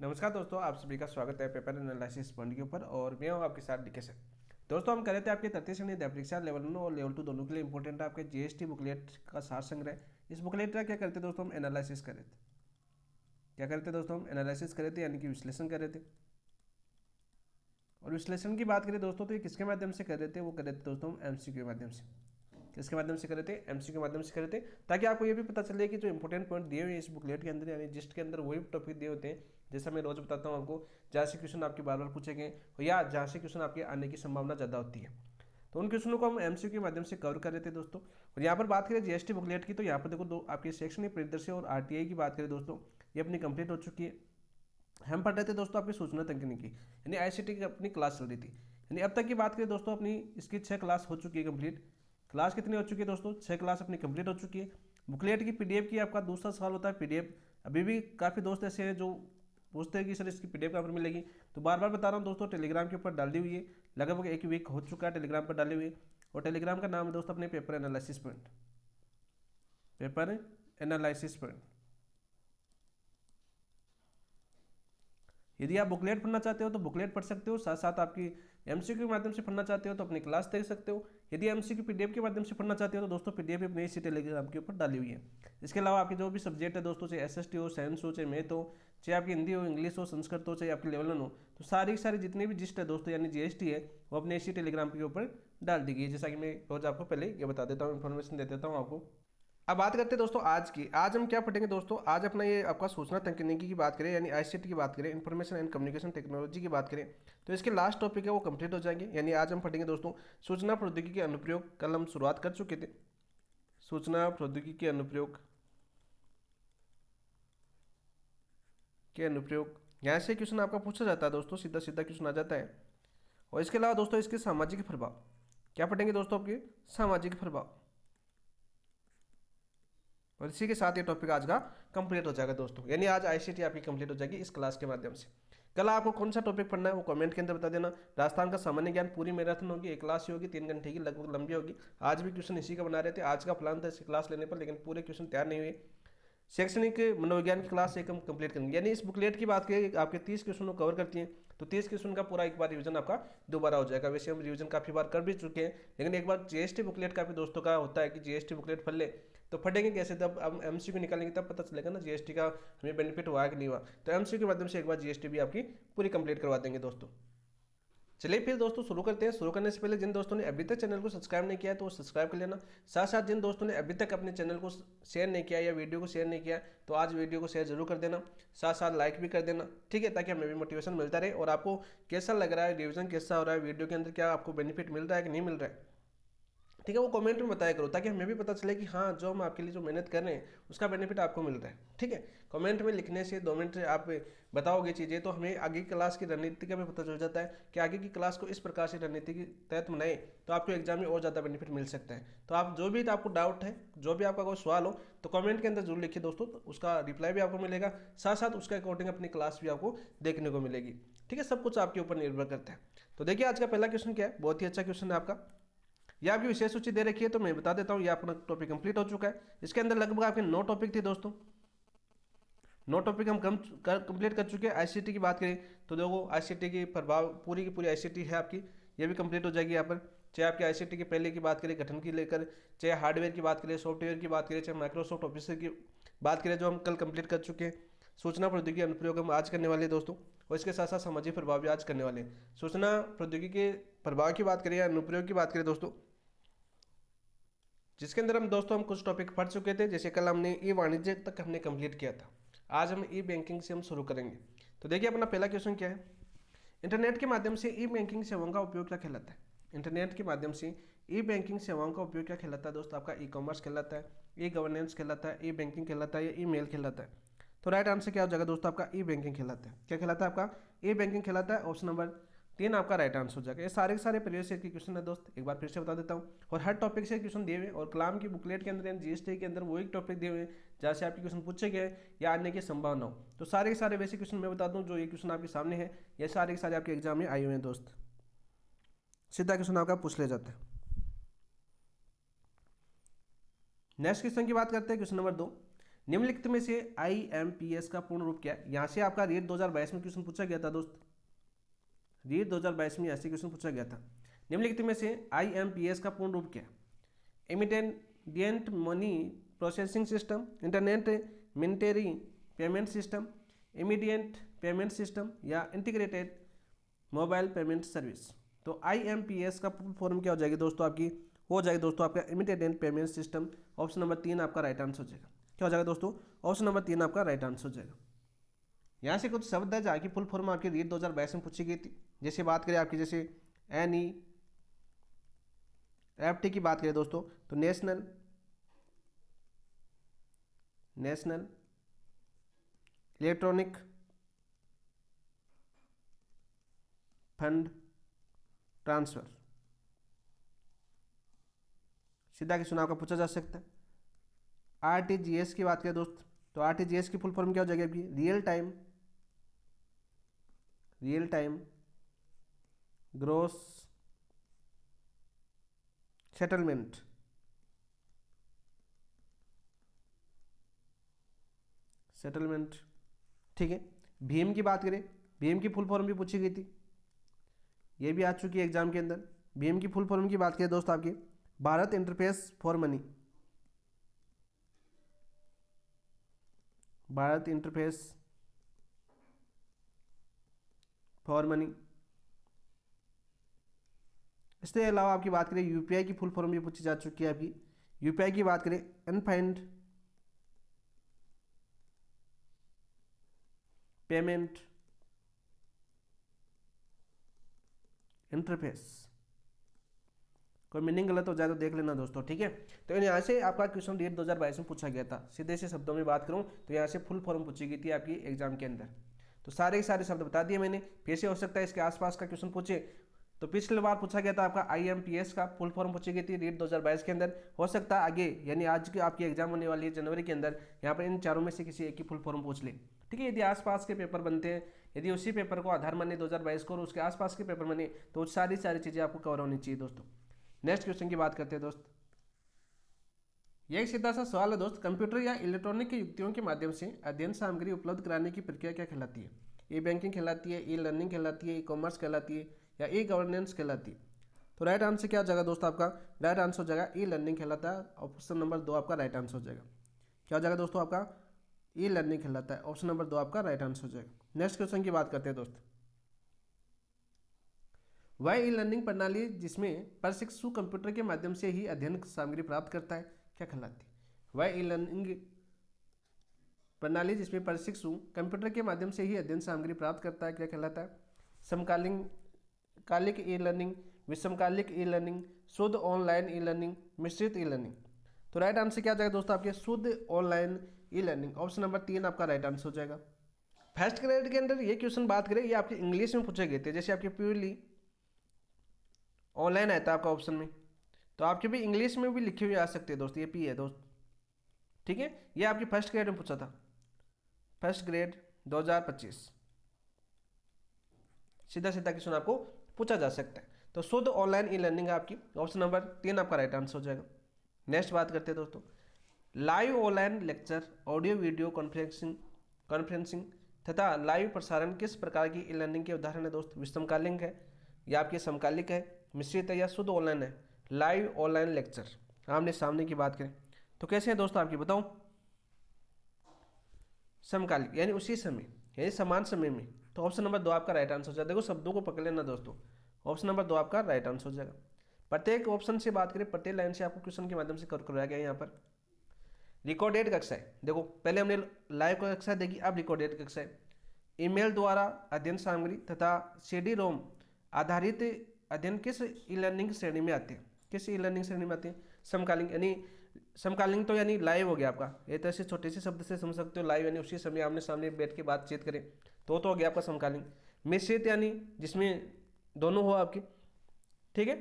नमस्कार दोस्तों, आप सभी का स्वागत है पेपर एनालिसिस पॉइंट के ऊपर। और मैं हूं आपके साथ डीके सर। दोस्तों, हम कर रहे थे आपके तृतीय श्रेणी परीक्षा लेवल 1 और लेवल 2 दोनों के लिए इंपॉर्टेंट है आपके जीएसटी बुकलेट का सार संग्रह। इस बुकलेट का क्या करते दोस्तों, हम एनालिसिस कर रहे थे। क्या करते दोस्तों, हम एनालिसिस कर रहे थे, यानी कि विश्लेषण कर रहे थे। और विश्लेषण की बात करें दोस्तों, तो ये किसके माध्यम से कर रहे थे, वो कर रहे थे दोस्तों हम एमसीक्यू के माध्यम से। किसके माध्यम से कर रहे थे, एमसीक्यू के माध्यम से कर रहे थे, ताकि आपको ये भी पता चले कि जो इंपॉर्टेंट पॉइंट दिए हुए हैं इस बुकलेट के अंदर, यानी जिस्ट के अंदर वही टॉपिक दिए होते हैं जैसा मैं रोज बताता हूँ आपको, जहाँ से क्वेश्चन आपके बार बार पूछे गए या जहाँ से क्वेश्चन आपके आने की संभावना ज़्यादा होती है। तो उन क्वेश्चनों को हम एमसीक्यू के माध्यम से कवर कर रहे थे दोस्तों। और यहाँ पर बात करें जीएसटी बुकलेट की, तो यहाँ पर देखो दो आपके शैक्षणिक परिदृश्य और आरटीआई की बात करें दोस्तों, ये अपनी कंप्लीट हो चुकी है। हम पढ़ रहे थे दोस्तों आपकी सूचना तकनीकी, यानी आईसीटी की अपनी क्लास चल रही थी। यानी अब तक की बात करें दोस्तों, अपनी इसकी 6 क्लास हो चुकी है कंप्लीट। क्लास कितनी हो चुकी है दोस्तों, 6 क्लास अपनी कंप्लीट हो चुकी है। बुकलेट की पीडीएफ की आपका दूसरा सवाल होता है पीडीएफ। अभी भी काफ़ी दोस्त ऐसे हैं जो पूछते हैं कि सर इसकी पीडीएफ कहाँ पर मिलेगी। तो बार बार बता रहा हूँ दोस्तों, टेलीग्राम के ऊपर डाली हुई है, लगभग एक वीक हो चुका है टेलीग्राम पर डाली हुई है। और टेलीग्राम का नाम है दोस्तों अपने paper analysis point, paper analysis point. यदि आप बुकलेट पढ़ना चाहते हो तो बुकलेट पढ़ सकते हो, साथ साथ आपकी एमसीक्यू के माध्यम से पढ़ना चाहते हो तो अपनी क्लास देख सकते हो। यदि एमसीक्यू पीडीएफ के माध्यम से पढ़ना चाहते हो तो दोस्तों पीडीएफ अपने इसी टेलीग्राम के ऊपर डाली हुई है। इसके अलावा आपके जो भी सब्जेक्ट है दोस्तों, चाहे एसएसटी हो, साइंस हो, चाहे मैथ हो, चाहे आपकी हिंदी हो, इंग्लिश हो, संस्कृत हो, चाहे आपके लेवल 1 हो, तो सारी की सारी जितनी भी जिस्ट है दोस्तों, यानी जीएसटी है, वो अपने इसी टेलीग्राम के ऊपर डाल दी गई है। जैसा कि मैं रोज आपको पहले ये बता देता हूँ, इन्फॉर्मेशन दे देता हूँ आपको। अब बात करते हैं दोस्तों आज की। आज हम क्या पढ़ेंगे दोस्तों, आज अपना ये आपका सूचना तकनीकी की बात करें, यानी आईसीटी की बात करें, इंफॉर्मेशन एंड कम्युनिकेशन टेक्नोलॉजी की बात करें, तो इसके लास्ट टॉपिक है वो कंप्लीट हो जाएंगे। यानी आज हम पढ़ेंगे दोस्तों सूचना प्रौद्योगिकी के अनुप्रयोग। कल हम शुरुआत कर चुके थे सूचना प्रौद्योगिकी के अनुप्रयोग। यहाँ से क्वेश्चन आपका पूछा जाता है दोस्तों, सीधा सीधा क्वेश्चन आ जाता है। और इसके अलावा दोस्तों इसके सामाजिक प्रभाव क्या पढ़ेंगे दोस्तों, आपके सामाजिक प्रभाव। और इसी के साथ ये टॉपिक आज का कंप्लीट हो जाएगा दोस्तों, यानी आज आईसीटी आपकी कंप्लीट हो जाएगी इस क्लास के माध्यम से। कल आपको कौन सा टॉपिक पढ़ना है वो कमेंट के अंदर बता देना। राजस्थान का सामान्य ज्ञान पूरी मैराथन होगी, एक क्लास ही होगी, 3 घंटे की लगभग लंबी होगी। आज भी क्वेश्चन इसी का बना रहे थे, आज का प्लान था इसी क्लास लेने पर, लेकिन पूरे क्वेश्चन तैयार नहीं हुए। शैक्षणिक मनोविज्ञान की क्लास एक हम कंप्लीट करेंगे। यानी इस बुकलेट की बात करें आपके 30 क्वेश्चन को कवर करती हैं, तो 30 क्वेश्चन का पूरा एक बार रिवीजन आपका दोबारा हो जाएगा। वैसे हम रिवीजन काफ़ी बार कर भी चुके हैं, लेकिन एक बार जीएसटी बुकलेट का भी दोस्तों का होता है कि जीएसटी बुकलेट पढ़ ले, तो पढ़ेंगे कैसे, तब हम एमसीक्यू निकालेंगे तब पता चलेगा ना जीएसटी का हमें बेनिफिट हुआ कि नहीं हुआ। तो एमसीक्यू के माध्यम से एक बार जीएसटी भी आपकी पूरी कंप्लीट करवा देंगे दोस्तों। चलिए फिर दोस्तों शुरू करते हैं। शुरू करने से पहले जिन दोस्तों ने अभी तक चैनल को सब्सक्राइब नहीं किया है तो वो सब्सक्राइब कर लेना। साथ साथ जिन दोस्तों ने अभी तक अपने चैनल को शेयर नहीं किया या वीडियो को शेयर नहीं किया, तो आज वीडियो को शेयर जरूर कर देना, साथ साथ लाइक भी कर देना, ठीक है, ताकि हमें भी मोटिवेशन मिलता रहे। और आपको कैसा लग रहा है, रिविजन कैसा हो रहा है, वीडियो के अंदर क्या आपको बेनिफिट मिल रहा है कि नहीं मिल रहा है, ठीक है, वो कमेंट में बताया करो, ताकि हमें भी पता चले कि हाँ जो हम आपके लिए जो मेहनत कर रहे हैं उसका बेनिफिट आपको मिल रहा है। ठीक है, कमेंट में लिखने से 2 मिनट से आप बताओगे चीज़ें, तो हमें आगे की क्लास की रणनीति का भी पता चल जाता है कि आगे की क्लास को इस प्रकार से रणनीति के तहत बनाए तो आपको एग्जाम में और ज़्यादा बेनिफिट मिल सकता है। तो आप जो भी आपको डाउट है, जो भी आपका कोई सवाल हो, तो कमेंट के अंदर जरूर लिखिए दोस्तों, तो उसका रिप्लाई भी आपको मिलेगा, साथ साथ उसके अकॉर्डिंग अपनी क्लास भी आपको देखने को मिलेगी। ठीक है, सब कुछ आपके ऊपर निर्भर करता है। तो देखिए आज का पहला क्वेश्चन क्या है, बहुत ही अच्छा क्वेश्चन है आपका। ये आपकी विशेष सूची दे रखी है, तो मैं बता देता हूँ, ये अपना टॉपिक कंप्लीट हो चुका है। इसके अंदर लगभग आपके 9 टॉपिक थे दोस्तों, 9 टॉपिक हम कंप्लीट कर चुके हैं। आईसीटी की बात करें तो देखो आईसीटी की प्रभाव पूरी की पूरी आईसीटी है आपकी, ये भी कंप्लीट हो जाएगी यहाँ पर। चाहे आपकी आईसीटी के पहले की बात करें गठन की लेकर, चाहे हार्डवेयर की बात करें, सॉफ्टवेयर की बात करें, चाहे माइक्रोसॉफ्ट ऑफिस की बात करें, जो हम कल कंप्लीट कर चुके हैं। सूचना प्रौद्योगिकी अनुप्रयोग हम आज करने वाले हैं दोस्तों, और इसके साथ साथ सामाजिक प्रभाव भी आज करने वाले हैं। सूचना प्रौद्योगिकी के प्रभाव की बात करें या अनुप्रयोग की बात करें दोस्तों, जिसके अंदर हम दोस्तों हम कुछ टॉपिक पढ़ चुके थे। जैसे कल हमने ई वाणिज्य तक हमने कंप्लीट किया था, आज हम ई बैंकिंग से हम शुरू करेंगे। तो देखिए अपना पहला क्वेश्चन क्या है, इंटरनेट के माध्यम से ई बैंकिंग सेवाओं का उपयोग क्या कहलाता है। इंटरनेट के माध्यम से ई बैंकिंग सेवाओं का उपयोग क्या कहलाता है दोस्तों, आपका ई कॉमर्स कहलाता है, ई गवर्नेंस कहलाता है, ई बैंकिंग कहलाता है या ई मेल कहलाता है। तो राइट आंसर क्या हो जाएगा दोस्तों, आपका ई बैंकिंग कहलाता है। क्या कहलाता है आपका, ई बैंकिंग कहलाता है। ऑप्शन नंबर 3 आपका राइट आंसर हो जाएगा। ये सारे के सारे प्रीवियस ईयर के क्वेश्चन है दोस्त, एक बार फिर से बता देता हूँ। और हर टॉपिक से क्वेश्चन दिए हुए, और कलाम की बुकलेट के अंदर जीएसटी के अंदर वो एक टॉपिक दिए हुए हैं जहाँ से आपके क्वेश्चन पूछे गए या आने की संभावना हो। तो सारे के सारे वैसे क्वेश्चन मैं बता दूँ जो ये क्वेश्चन आपके सामने है, ये सारे के सारे आपके एग्जाम में आए हुए हैं दोस्त, सीधा क्वेश्चन आपका पूछ ले जाता है। नेक्स्ट क्वेश्चन की बात करते हैं, क्वेश्चन नंबर 2। निम्नलिखित में से IMPS का पूर्ण रूप क्या है? यहाँ से आपका रीट 2022 में क्वेश्चन पूछा गया था दोस्त, रीट 2022 में ऐसे क्वेश्चन पूछा गया था। निम्नलिखित में से IMPS का पूर्ण रूप क्या है? Immediate money processing system, internet military payment system, immediate payment system या इंटीग्रेटेड मोबाइल पेमेंट सर्विस। तो IMPS का फुल फॉर्म क्या हो जाएगी दोस्तों? आपकी हो जाएगी दोस्तों आपका immediate payment system. Option number 3 आपका राइट आंसर हो जाएगा। क्या हो जाएगा दोस्तों? ऑप्शन नंबर 3 आपका राइट आंसर हो जाएगा। यहाँ से कुछ शब्द है जहाँ की फुल फॉर्म आपकी रीट 2022 में पूछी गई थी। जैसे बात करें आपकी, जैसे NEFT की बात करें दोस्तों, तो नेशनल इलेक्ट्रॉनिक फंड ट्रांसफर, सीधा क्वेश्चन आपका पूछा जा सकता है। RTGS की बात करें दोस्त, तो RTGS की फुल फॉर्म क्या हो जाएगी आपकी? Real time gross settlement. ठीक है। भीम की बात करें, भीम की फुल फॉर्म भी पूछी गई थी, ये भी आ चुकी है एग्जाम के अंदर। भीम की फुल फॉर्म की बात करें दोस्त आपकी Bharat interface for money, Bharat interface for money. इसके अलावा आपकी बात करें यूपीआई की फुल फॉर्म भी पूछी जा चुकी है आपकी। यूपीआई की बात करें अनफाइंड पेमेंट इंटरफेस। कोई मीनिंग गलत हो जाए तो देख लेना दोस्तों, ठीक है। तो यहाँ से आपका क्वेश्चन रीट 2022 में पूछा गया था। सीधे से शब्दों में बात करूँ तो यहाँ से फुल फॉर्म पूछी गई थी आपकी एग्जाम के अंदर। तो सारे के सारे शब्द बता दिए मैंने। फिर से हो सकता है इसके आसपास का क्वेश्चन पूछे। तो पिछले बार पूछा गया था आपका IMPS का फुल फॉर्म पूछी गई थी रीट 2022 के अंदर। हो सकता है आगे यानी आज की आपकी एग्जाम होने वाली है जनवरी के अंदर, यहाँ पर इन चारों में से किसी एक की फुल फॉर्म पूछ ले, ठीक है। यदि आसपास के पेपर बनते हैं, यदि उसी पेपर को आधार माने 2022 को और उसके आसपास के पेपर बने, तो सारी चीज़ें आपको कवर होनी चाहिए दोस्तों। नेक्स्ट क्वेश्चन की बात करते हैं दोस्त। यह एक सीधा सा सवाल है दोस्त, कंप्यूटर या इलेक्ट्रॉनिक की युक्तियों के माध्यम से अध्ययन सामग्री उपलब्ध कराने की प्रक्रिया क्या कहलाती है? E-बैंकिंग कहलाती है, E-लर्निंग कहलाती है, E-कॉमर्स कहलाती है या E-गवर्नेंस कहलाती है? तो राइट आंसर क्या हो जाएगा दोस्तों? आपका राइट आंसर हो जाएगा E-लर्निंग कहलाता है। ऑप्शन नंबर 2 आपका राइट आंसर हो जाएगा। क्या हो जाएगा दोस्तों? आपका E-लर्निंग कहलाता है। ऑप्शन नंबर 2 आपका राइट आंसर हो जाएगा। नेक्स्ट क्वेश्चन की बात करते हैं दोस्त। वह ई-लर्निंग प्रणाली जिसमें प्रशिक्षु कंप्यूटर के माध्यम से ही अध्ययन सामग्री प्राप्त करता है क्या कहलाती है? वह ई-लर्निंग प्रणाली जिसमें प्रशिक्षु कंप्यूटर के माध्यम से ही अध्ययन सामग्री प्राप्त करता है क्या कहलाता है? समकालिक ई-लर्निंग, विषमकालिक ई-लर्निंग, शुद्ध ऑनलाइन ई-लर्निंग, मिश्रित ई-लर्निंग। तो राइट आंसर क्या जाएगा दोस्तों? आपके शुद्ध ऑनलाइन ई-लर्निंग। ऑप्शन नंबर 3 आपका राइट आंसर हो जाएगा। फर्स्ट ग्रेड के अंदर ये क्वेश्चन बात करें, ये आपके इंग्लिश में पूछे गए थे। जैसे आपके प्योरली ऑनलाइन आता है आपका ऑप्शन में, तो आपके भी इंग्लिश में भी लिखे हुए आ सकते हैं दोस्त। ये पी है दोस्त, ठीक है। ये आपकी फर्स्ट ग्रेड में पूछा था, फर्स्ट ग्रेड 2025। सीधा सीधा क्वेश्चन आपको पूछा जा सकता है। तो शुद्ध ऑनलाइन ई लर्निंग है आपकी। ऑप्शन नंबर 3 आपका राइट आंसर हो जाएगा। नेक्स्ट बात करते हैं दोस्तों, live online lecture, audio video conferencing तथा लाइव प्रसारण किस प्रकार की ई लर्निंग के उदाहरण है दोस्त? विषमकालिक है या आपके समकालिक है, मिश्रित है या शुद्ध ऑनलाइन है? लाइव ऑनलाइन लेक्चर आमने सामने की बात करें तो कैसे है दोस्तों आपकी बताओ? समकालिक यानी उसी समय यानी समान समय में। तो ऑप्शन नंबर 2 आपका राइट आंसर हो जाएगा। देखो शब्दों को पकड़ लेना दोस्तों। ऑप्शन नंबर 2 आपका राइट आंसर हो जाएगा। प्रत्येक ऑप्शन से बात करें, प्रत्येक लाइन से आपको क्वेश्चन के माध्यम से करवाया गया है। यहाँ पर रिकॉर्डेड कक्षाएं, देखो पहले हमने लाइव कक्षा देखी, अब रिकॉर्डेड कक्षाएं, ईमेल द्वारा अध्ययन सामग्री तथा CD-ROM आधारित अध्ययन किस ई लर्निंग श्रेणी में आते हैं? किस ई लर्निंग श्रेणी में आते हैं? समकालीन यानी समकालीन तो यानी लाइव हो गया आपका। ये तो ऐसे छोटे से शब्द से समझ सकते हो, लाइव यानी उसी समय आमने सामने बैठ के बातचीत करें, तो हो गया आपका समकालीन। मिश्रित यानी जिसमें दोनों हो आपकी, ठीक है।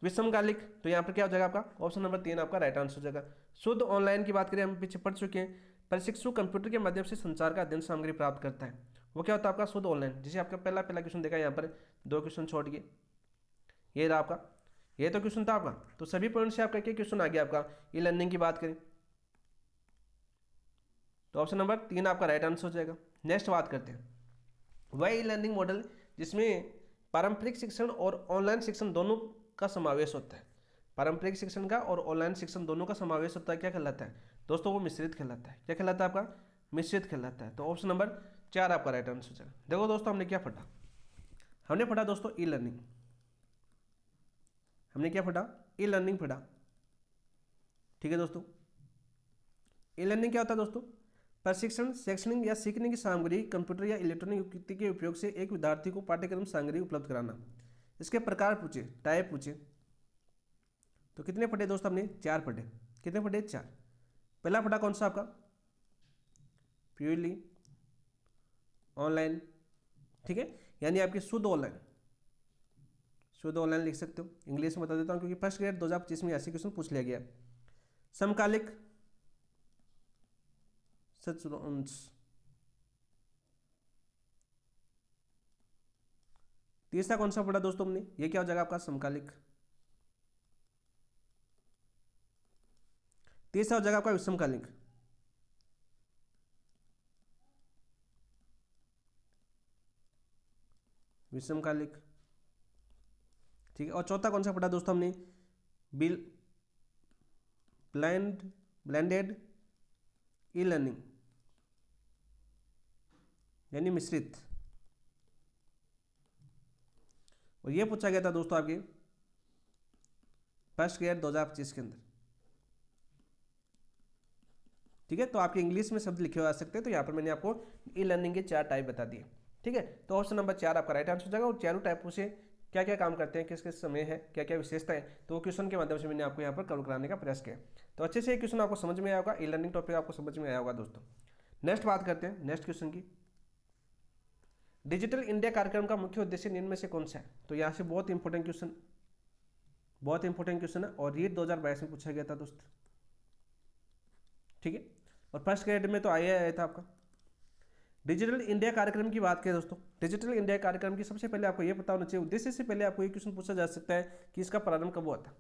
विषमकालिक तो यहाँ पर क्या हो जाएगा आपका? ऑप्शन नंबर 3 आपका राइट आंसर हो जाएगा। शुद्ध ऑनलाइन की बात करें, हम पीछे पढ़ चुके हैं। प्रशिक्षु कंप्यूटर के माध्यम से संचार का अध्ययन सामग्री प्राप्त करता है, वो क्या होता है आपका? शुद्ध ऑनलाइन। जैसे आपका पहला क्वेश्चन देखा, यहाँ पर 2 क्वेश्चन छोड़ गए, ये रहा आपका, ये तो क्वेश्चन था आपका। तो सभी पॉइंट से आपका क्या क्वेश्चन आ गया आपका? ई लर्निंग की बात करें, तो ऑप्शन नंबर 3 आपका राइट आंसर हो जाएगा। नेक्स्ट बात करते हैं वह ई लर्निंग मॉडल जिसमें पारंपरिक शिक्षण और ऑनलाइन शिक्षण दोनों का समावेश होता है। पारंपरिक शिक्षण का और ऑनलाइन शिक्षण दोनों का समावेश होता है, क्या कहलाता है दोस्तों? वो मिश्रित कहलाता है। क्या कहलाता है आपका? मिश्रित कहलाता है। तो ऑप्शन नंबर 4 आपका राइट आंसर हो जाएगा। देखो दोस्तों हमने क्या पढ़ा, हमने पढ़ा दोस्तों ई लर्निंग। हमने क्या पढ़ा? ई लर्निंग पढ़ा। ठीक है दोस्तों, ई लर्निंग क्या होता है दोस्तों? प्रशिक्षण, शैक्षणिक या सीखने की सामग्री कंप्यूटर या इलेक्ट्रॉनिक उपकरण के उपयोग से एक विद्यार्थी को पाठ्यक्रम सामग्री उपलब्ध कराना। इसके प्रकार पूछे, टाइप पूछे, तो कितने पढ़े दोस्तों? हमने 4 पढ़े। कितने पढ़े? 4। पहला पढ़ा कौन सा आपका? Purely online. ठीक है, यानी आपकी शुद्ध ऑनलाइन। शुद्ध ऑनलाइन लिख सकते हो, इंग्लिश में बता देता हूँ क्योंकि फर्स्ट ग्रेड 2025 में ऐसे क्वेश्चन पूछ लिया गया। समकालिक, सचुरांश। तीसरा कौन सा पढ़ा दोस्तों हमने? ये क्या हो जाएगा आपका? समकालिक। तीसरा हो जाएगा आपका विषमकालिक। विषमकालिक। ठीक है, और चौथा कौन सा पढ़ा दोस्तों हमने? बिल ब्लेंडेड ई लर्निंग, यानी मिश्रित। और ये पूछा गया था दोस्तों आपके फर्स्ट ग्रेड 2025 के अंदर। ठीक है, तो आपके इंग्लिश में शब्द लिखे हुए आ सकते हैं, तो यहाँ पर मैंने आपको ई लर्निंग के 4 टाइप बता दिए। ठीक है, तो ऑप्शन नंबर 4 आपका राइट आंसर हो जाएगा। और चारों टाइपों से क्या क्या काम करते हैं, किस किस समय है, क्या क्या विशेषताएं, तो वो क्वेश्चन के माध्यम से मैंने आपको यहाँ पर कवर कराने का प्रयास किया। तो अच्छे से ये क्वेश्चन आपको समझ में आया होगा, ई लर्निंग टॉपिक आपको समझ में आया होगा दोस्तों। नेक्स्ट बात करते हैं नेक्स्ट क्वेश्चन की। डिजिटल इंडिया कार्यक्रम का मुख्य उद्देश्य निम्न में से कौन सा है? तो यहाँ से बहुत इंपॉर्टेंट क्वेश्चन, बहुत इंपॉर्टेंट क्वेश्चन है और रीट 2022 में पूछा गया था दोस्त। ठीक है, और फर्स्ट ग्रेड में तो आया था आपका। डिजिटल इंडिया कार्यक्रम की बात करें दोस्तों, डिजिटल इंडिया कार्यक्रम की सबसे पहले आपको ये पता होना चाहिए, उद्देश्य से पहले आपको ये क्वेश्चन पूछा जा सकता है कि इसका प्रारंभ कब हुआ था।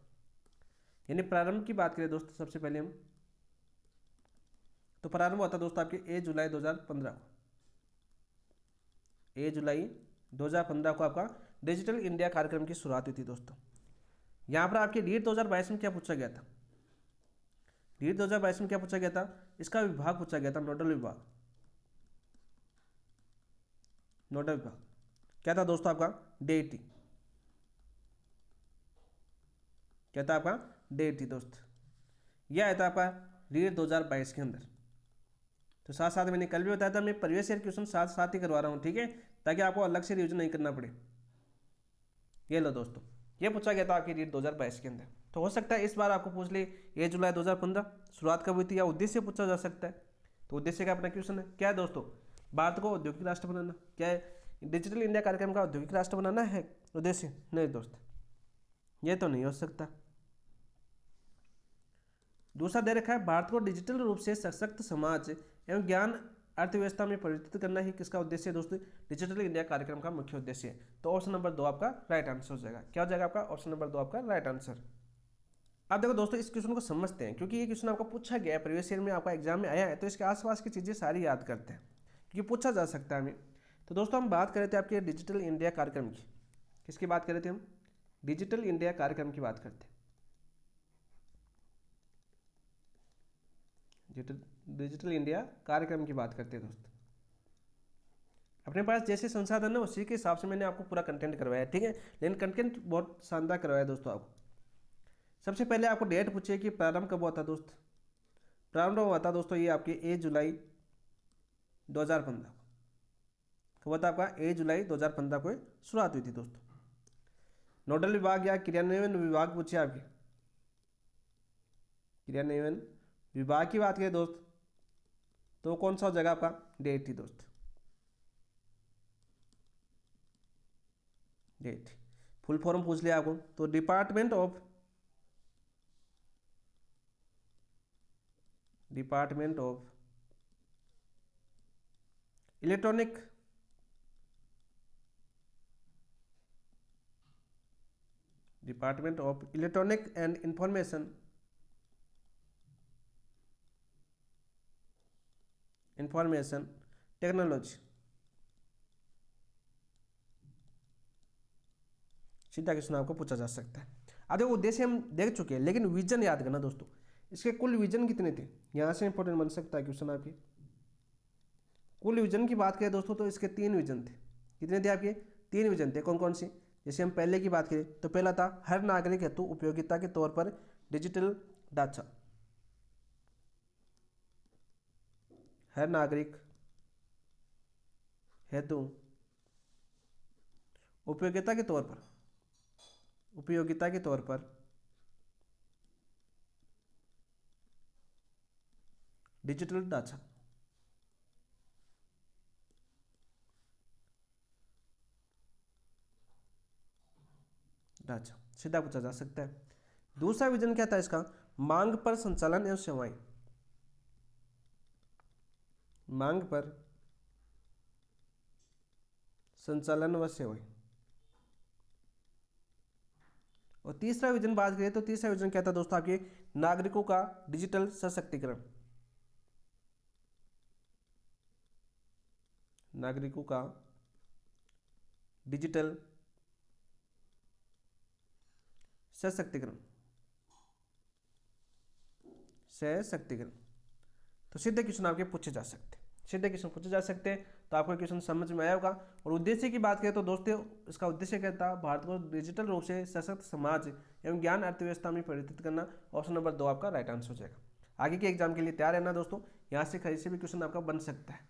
यानी प्रारंभ की बात करें दोस्तों सबसे पहले हम, तो प्रारंभ हुआ था दोस्तों आपके 1 जुलाई 2015 को। 1 जुलाई 2015 को आपका डिजिटल इंडिया कार्यक्रम की शुरुआत हुई थी दोस्तों। यहाँ पर आपके रीट 2022 में क्या पूछा गया था? रीट 2022 में क्या पूछा गया था? इसका विभाग पूछा गया था, नोडल विभाग। नोडल विभाग क्या था दोस्तों आपका? डेटी। क्या था आपका? डेटी दोस्त। यह आया था आपका रीट 2022 के अंदर। तो साथ साथ मैंने कल भी बताया था, मैं प्रीवियस ईयर क्वेश्चन साथ साथ ही करवा रहा हूँ। ठीक है, ताकि आपको अलग से रिविजन नहीं करना पड़े। ये लो दोस्तों, ये पूछा गया था आपकी रीट 2022 के अंदर। तो हो सकता है इस बार आपको पूछ ले 1 जुलाई 2015 शुरुआत कब हुई थी, या उद्देश्य पूछा जा सकता है। तो उद्देश्य का अपना क्वेश्चन है, क्या है दोस्तों? भारत को औद्योगिक राष्ट्र बनाना। क्या है? डिजिटल इंडिया कार्यक्रम का औद्योगिक राष्ट्र बनाना है उद्देश्य? नहीं दोस्त, ये तो नहीं हो सकता। दूसरा दे रखा है, भारत को डिजिटल रूप से सशक्त समाज एवं ज्ञान अर्थव्यवस्था में परिवर्तित करना ही किसका उद्देश्य है दोस्तों? डिजिटल इंडिया कार्यक्रम का मुख्य उद्देश्य है। तो ऑप्शन नंबर 2 आपका राइट आंसर हो जाएगा। क्या हो जाएगा आपका? ऑप्शन नंबर 2 आपका राइट आंसर। अब देखो दोस्तों, इस क्वेश्चन को समझते हैं, क्योंकि ये क्वेश्चन आपका पूछा गया है, प्रीवियस ईयर में आपका एग्जाम में आया है, तो इसके आसपास की चीज़ें सारी याद करते हैं क्योंकि पूछा जा सकता है हमें। तो दोस्तों हम बात कर रहे थे आपके डिजिटल इंडिया कार्यक्रम की। किसकी बात कर रहे थे हम? डिजिटल इंडिया कार्यक्रम की बात करते हैं। डिजिटल इंडिया कार्यक्रम की बात करते हैं दोस्त। अपने पास जैसे संसाधन है उसी के हिसाब से मैंने आपको पूरा कंटेंट करवाया है। ठीक है, लेकिन कंटेंट बहुत शानदार करवाया दोस्तों आपको। सबसे पहले आपको डेट पूछिए कि प्रारंभ कब हुआ था दोस्त। प्रारंभ हुआ था दोस्तों ये आपके 1 जुलाई 2015 कब हुआ था आपका? 1 जुलाई 2015 को शुरुआत हुई थी दोस्तों। नोडल विभाग या क्रियान्वयन विभाग पूछे आपके, क्रियान्वयन विभाग की बात करें दोस्त, तो कौन सा हो जाएगा आपका? डेट थी दोस्त। डेट फुल फॉर्म पूछ लिया आपको, तो department of electronic and information information technology. सीधा क्वेश्चन आपको पूछा जा सकता है। अब देखो उद्देश्य हम देख चुके हैं, लेकिन विजन याद करना दोस्तों, इसके कुल विजन कितने थे, यहाँ से इंपॉर्टेंट बन सकता है क्वेश्चन आपके। कुल विजन की बात करें दोस्तों तो इसके 3 विजन थे। कितने थे आपके? 3 विजन थे। कौन कौन से? जैसे हम पहले की बात करें तो पहला था हर नागरिक हेतु उपयोगिता के तौर पर डिजिटल ढांचा। हर नागरिक हेतु उपयोगिता के तौर पर डिजिटल ढांचा। सीधा पूछा जा सकता है। दूसरा विजन क्या था इसका? मांग पर संचालन एवं सेवाएं। मांग पर संचालन व सेवाएं। और तीसरा विजन बात करें तो तीसरा विजन क्या था दोस्तों आपके? नागरिकों का डिजिटल सशक्तिकरण। नागरिकों का डिजिटल सशक्तिकरण। तो सीधे क्वेश्चन आपके पूछे जा सकते हैं। तो आपको क्वेश्चन समझ में आया होगा। और उद्देश्य की बात करें तो दोस्तों इसका उद्देश्य क्या था? भारत को डिजिटल रूप से सशक्त समाज एवं ज्ञान अर्थव्यवस्था में परिवर्तित करना। ऑप्शन नंबर 2 आपका राइट आंसर हो जाएगा। आगे के एग्जाम के लिए तैयार रहना दोस्तों, यहाँ से कहीं से भी क्वेश्चन आपका बन सकता है।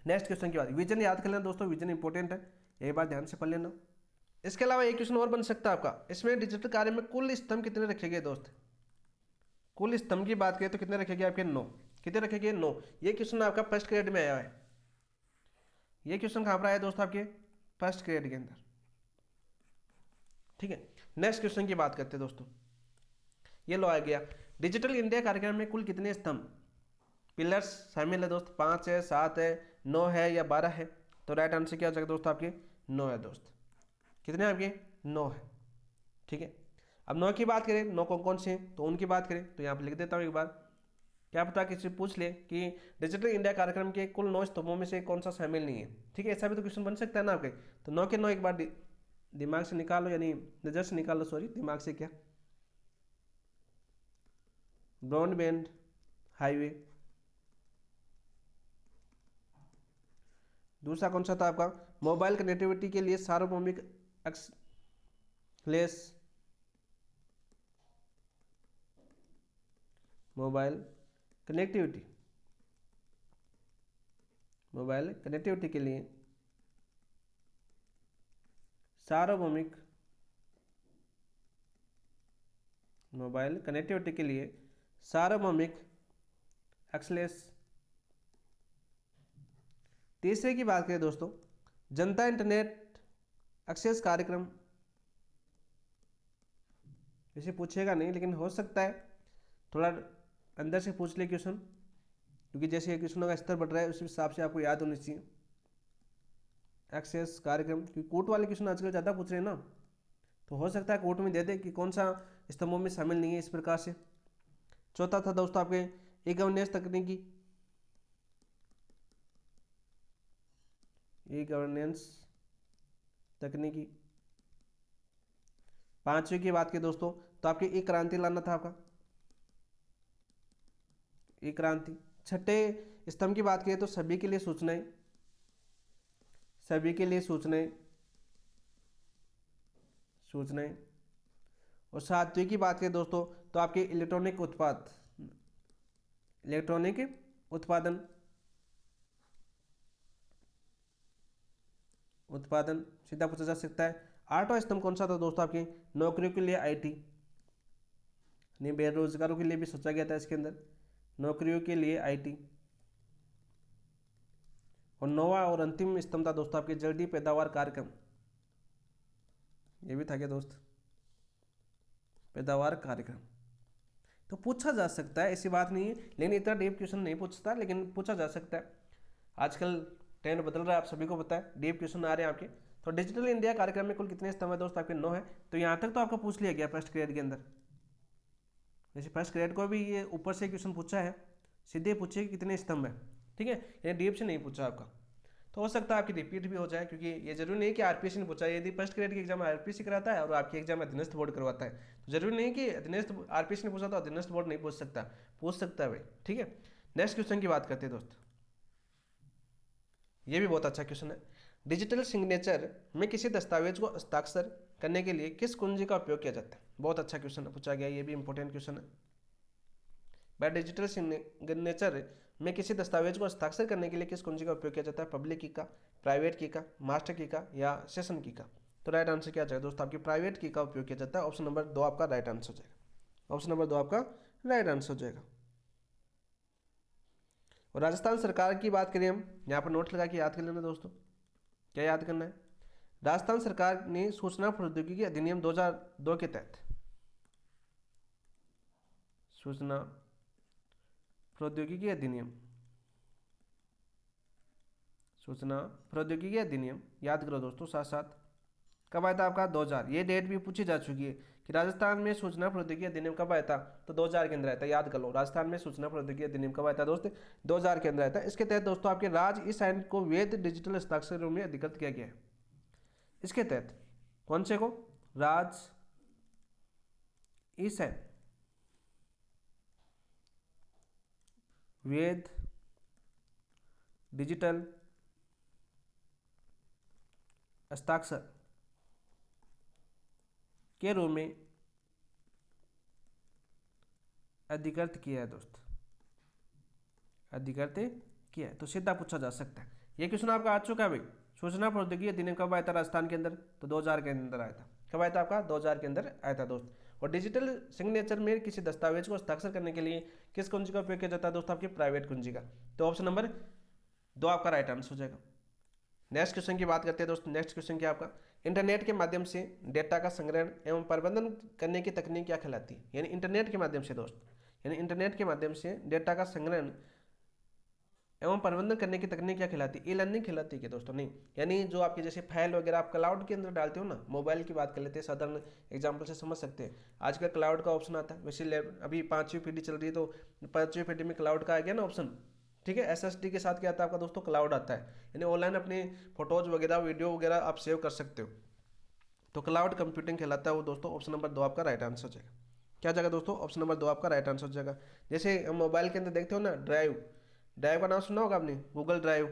नेक्स्ट क्वेश्चन की बात, विजन याद कर लेना दोस्तों, विजन इंपॉर्टेंट है, एक बार ध्यान से पढ़ लेना। इसके अलावा एक क्वेश्चन और बन सकता है आपका, इसमें डिजिटल कार्य में कुल स्तंभ कितने रखे गए दोस्त? कुल स्तंभ की बात करें तो कितने रखे गए आपके? 9। कितने रखे गए? 9। ये क्वेश्चन आपका फर्स्ट ग्रेड में आया है। ये क्वेश्चन कहाँ पर आया दोस्त आपके? फर्स्ट ग्रेड के अंदर। ठीक है, नेक्स्ट क्वेश्चन की बात करते हैं दोस्तों। ये लो आ गया, डिजिटल इंडिया कार्यक्रम में कुल कितने स्तंभ पिलर्स शामिल है दोस्त? 5 है, 7 है, 9 है या 12 है? तो राइट आंसर क्या हो जाएगा दोस्त आपके? 9 है दोस्त। कितने आपके? 9 है। ठीक है, अब 9 की बात करें, 9 कौन कौन से हैं तो उनकी बात करें तो यहाँ पर लिख देता हूँ एक बार। क्या पता किसी पूछ ले कि डिजिटल इंडिया कार्यक्रम के कुल 9 स्तंभों में से कौन सा शामिल नहीं है। ठीक है, ऐसा भी तो क्वेश्चन बन सकता है ना आपके। तो 9 के 9 एक बार दिमाग से निकालो, यानी नज़र से निकालो, सॉरी दिमाग से क्या, ब्रॉडबैंड हाईवे। दूसरा कौन सा था आपका? मोबाइल कनेक्टिविटी के लिए सार्वभौमिक एक्सलेस मोबाइल कनेक्टिविटी के लिए सार्वभौमिक मोबाइल कनेक्टिविटी के लिए सार्वभौमिक एक्सलेस। तीसरे की बात करें दोस्तों, जनता इंटरनेट एक्सेस कार्यक्रम। इसे पूछेगा नहीं, लेकिन हो सकता है थोड़ा अंदर से पूछ ले क्वेश्चन, क्योंकि जैसे क्वेश्चनों का स्तर बढ़ रहा है उस हिसाब से आपको याद होनी चाहिए। एक्सेस कार्यक्रम, क्योंकि कोर्ट वाले क्वेश्चन आजकल ज़्यादा पूछ रहे हैं ना, तो हो सकता है कोर्ट में दे दे कि कौन सा स्तंभों में शामिल नहीं है, इस प्रकार से। चौथा था दोस्तों आपके ई गवर्नेंस तकनीकी। ई गवर्नेंस तकनीकी। पांचवी की बात की दोस्तों तो आपकी ई क्रांति लाना था आपका, ई क्रांति। छठे स्तंभ की बात करें तो सभी के लिए सूचनाएं, सभी के लिए सूचनाएं। और सातवीं की बात करें दोस्तों तो आपके इलेक्ट्रॉनिक उत्पादन सीधा पूछा जा सकता है। आठवां स्तंभ कौन सा था दोस्तों आपके? नौकरियों के लिए आईटी, नहीं बेरोजगारों के लिए भी सोचा गया था इसके अंदर, नौकरियों के लिए आईटी। और नौवां और अंतिम स्तंभ था दोस्तों आपके जल्दी पैदावार कार्यक्रम। ये भी था क्या दोस्त? पैदावार कार्यक्रम। तो पूछा जा सकता है, ऐसी बात नहीं है, लेकिन इतना डीप क्वेश्चन नहीं पूछता, लेकिन पूछा जा सकता है। आजकल ट्रेंड बदल रहा है, आप सभी को पता है, डीप क्वेश्चन आ रहे हैं आपके। तो डिजिटल इंडिया कार्यक्रम में कुल कितने स्तंभ है दोस्त आपके? 9 है। तो यहाँ तक तो आपको पूछ लिया गया फर्स्ट ग्रेड के अंदर। जैसे फर्स्ट ग्रेड को भी ये ऊपर से क्वेश्चन पूछा है, सीधे पूछे कि कितने स्तंभ है, ठीक है, यानी डीप से नहीं पूछा आपका। तो हो सकता है आपकी रिपीट भी हो जाए, क्योंकि ये जरूरी नहीं कि आरपीएससी ने पूछा। यदि फर्स्ट ग्रेड की एग्जाम आरपीएससी कराता है और आपकी एग्जाम अधीनस्थ बोर्ड करवाता है, तो जरूरी नहीं कि अधीनस्थ आरपीएससी ने पूछा तो अधीनस्थ बोर्ड नहीं पूछ सकता है भाई। ठीक है, नेक्स्ट क्वेश्चन की बात करते हैं दोस्त। ये भी बहुत अच्छा क्वेश्चन है। डिजिटल सिग्नेचर में किसी दस्तावेज को हस्ताक्षर करने के लिए किस कुंजी का उपयोग किया जाता है? बहुत अच्छा क्वेश्चन पूछा गया, ये भी इंपॉर्टेंट क्वेश्चन है। बाय डिजिटल सिग्नेचर में किसी दस्तावेज को हस्ताक्षर करने के लिए किस कुंजी का उपयोग किया जाता है? पब्लिक की का, प्राइवेट की का, मास्टर की का या सेशन की का? तो राइट आंसर क्या जाएगा दोस्तों? आपकी प्राइवेट की का उपयोग किया जाता है। ऑप्शन नंबर 2 आपका राइट आंसर हो जाएगा। ऑप्शन नंबर 2 आपका राइट आंसर हो जाएगा। और राजस्थान सरकार की बात करें हम, यहाँ पर नोट लगा के याद कर लेना दोस्तों। क्या याद करना है? राजस्थान सरकार ने सूचना प्रौद्योगिकी अधिनियम 2002 के तहत सूचना प्रौद्योगिकी अधिनियम याद करो दोस्तों साथ साथ। कब आया था आपका? 2000। ये डेट भी पूछी जा चुकी है कि राजस्थान में सूचना प्रौद्योगिकी अधिनियम कब आया था, तो 2000 के अंदर आया था। याद कर लो, राजस्थान में सूचना प्रौद्योगिकी अधिनियम कब आया था दोस्त? 2000 के अंदर आया था। इसके तहत दोस्तों आपके राज ई साइन को वैध डिजिटल हस्ताक्षरों में अधिकृत किया गया है। इसके तहत कौन से को? राज ई साइन वैध डिजिटल हस्ताक्षर के रूप में अधिकृत किया है दोस्त, अधिकृत किया है। तो सीधा पूछा जा सकता है। ये क्वेश्चन आपका आ चुका है भाई। सूचना प्रौद्योगिकी अधिनियम कब आया था राजस्थान के अंदर? तो 2000 के अंदर आया था। कब आया था आपका? 2000 के अंदर आया था दोस्त। और डिजिटल सिग्नेचर में किसी दस्तावेज को हस्ताक्षर करने के लिए किस कुंजी का उपयोग किया जाता है दोस्त? आपकी प्राइवेट कुंजी का। तो ऑप्शन नंबर 2 आपका राइट आंसर हो जाएगा। नेक्स्ट क्वेश्चन की बात करते हैं दोस्त। नेक्स्ट क्वेश्चन क्या आपका? इंटरनेट के माध्यम से डेटा का संग्रहण एवं प्रबंधन करने की तकनीक क्या कहलाती है? यानी इंटरनेट के माध्यम से दोस्त, यानी इंटरनेट के माध्यम से डेटा का संग्रहण एवं प्रबंधन करने की तकनीक क्या कहलाती है? ई लर्निंग कहलाती है दोस्तों? नहीं, यानी जो आपके जैसे फाइल वगैरह आप क्लाउड के अंदर डालते हो ना, मोबाइल की बात कर लेते हैं, साधारण एग्जांपल से समझ सकते हैं। आजकल क्लाउड का ऑप्शन आता है, वैसे अभी 5वीं पीढ़ी चल रही है तो 5वीं पीढ़ी में क्लाउड का आ गया ना ऑप्शन। ठीक है, एसएसडी के साथ क्या आता है आपका दोस्तों? क्लाउड आता है, यानी ऑनलाइन अपनी फोटोज वगैरह वीडियो वगैरह आप सेव कर सकते हो। तो क्लाउड कंप्यूटिंग कहलाता है वो दोस्तों। ऑप्शन नंबर 2 आपका राइट आंसर हो जाएगा। क्या जाएगा दोस्तों? ऑप्शन नंबर 2 आपका राइट आंसर हो जाएगा। जैसे हम मोबाइल के अंदर देखते हो ना, ड्राइव का नाम सुना होगा आपने, गूगल ड्राइव।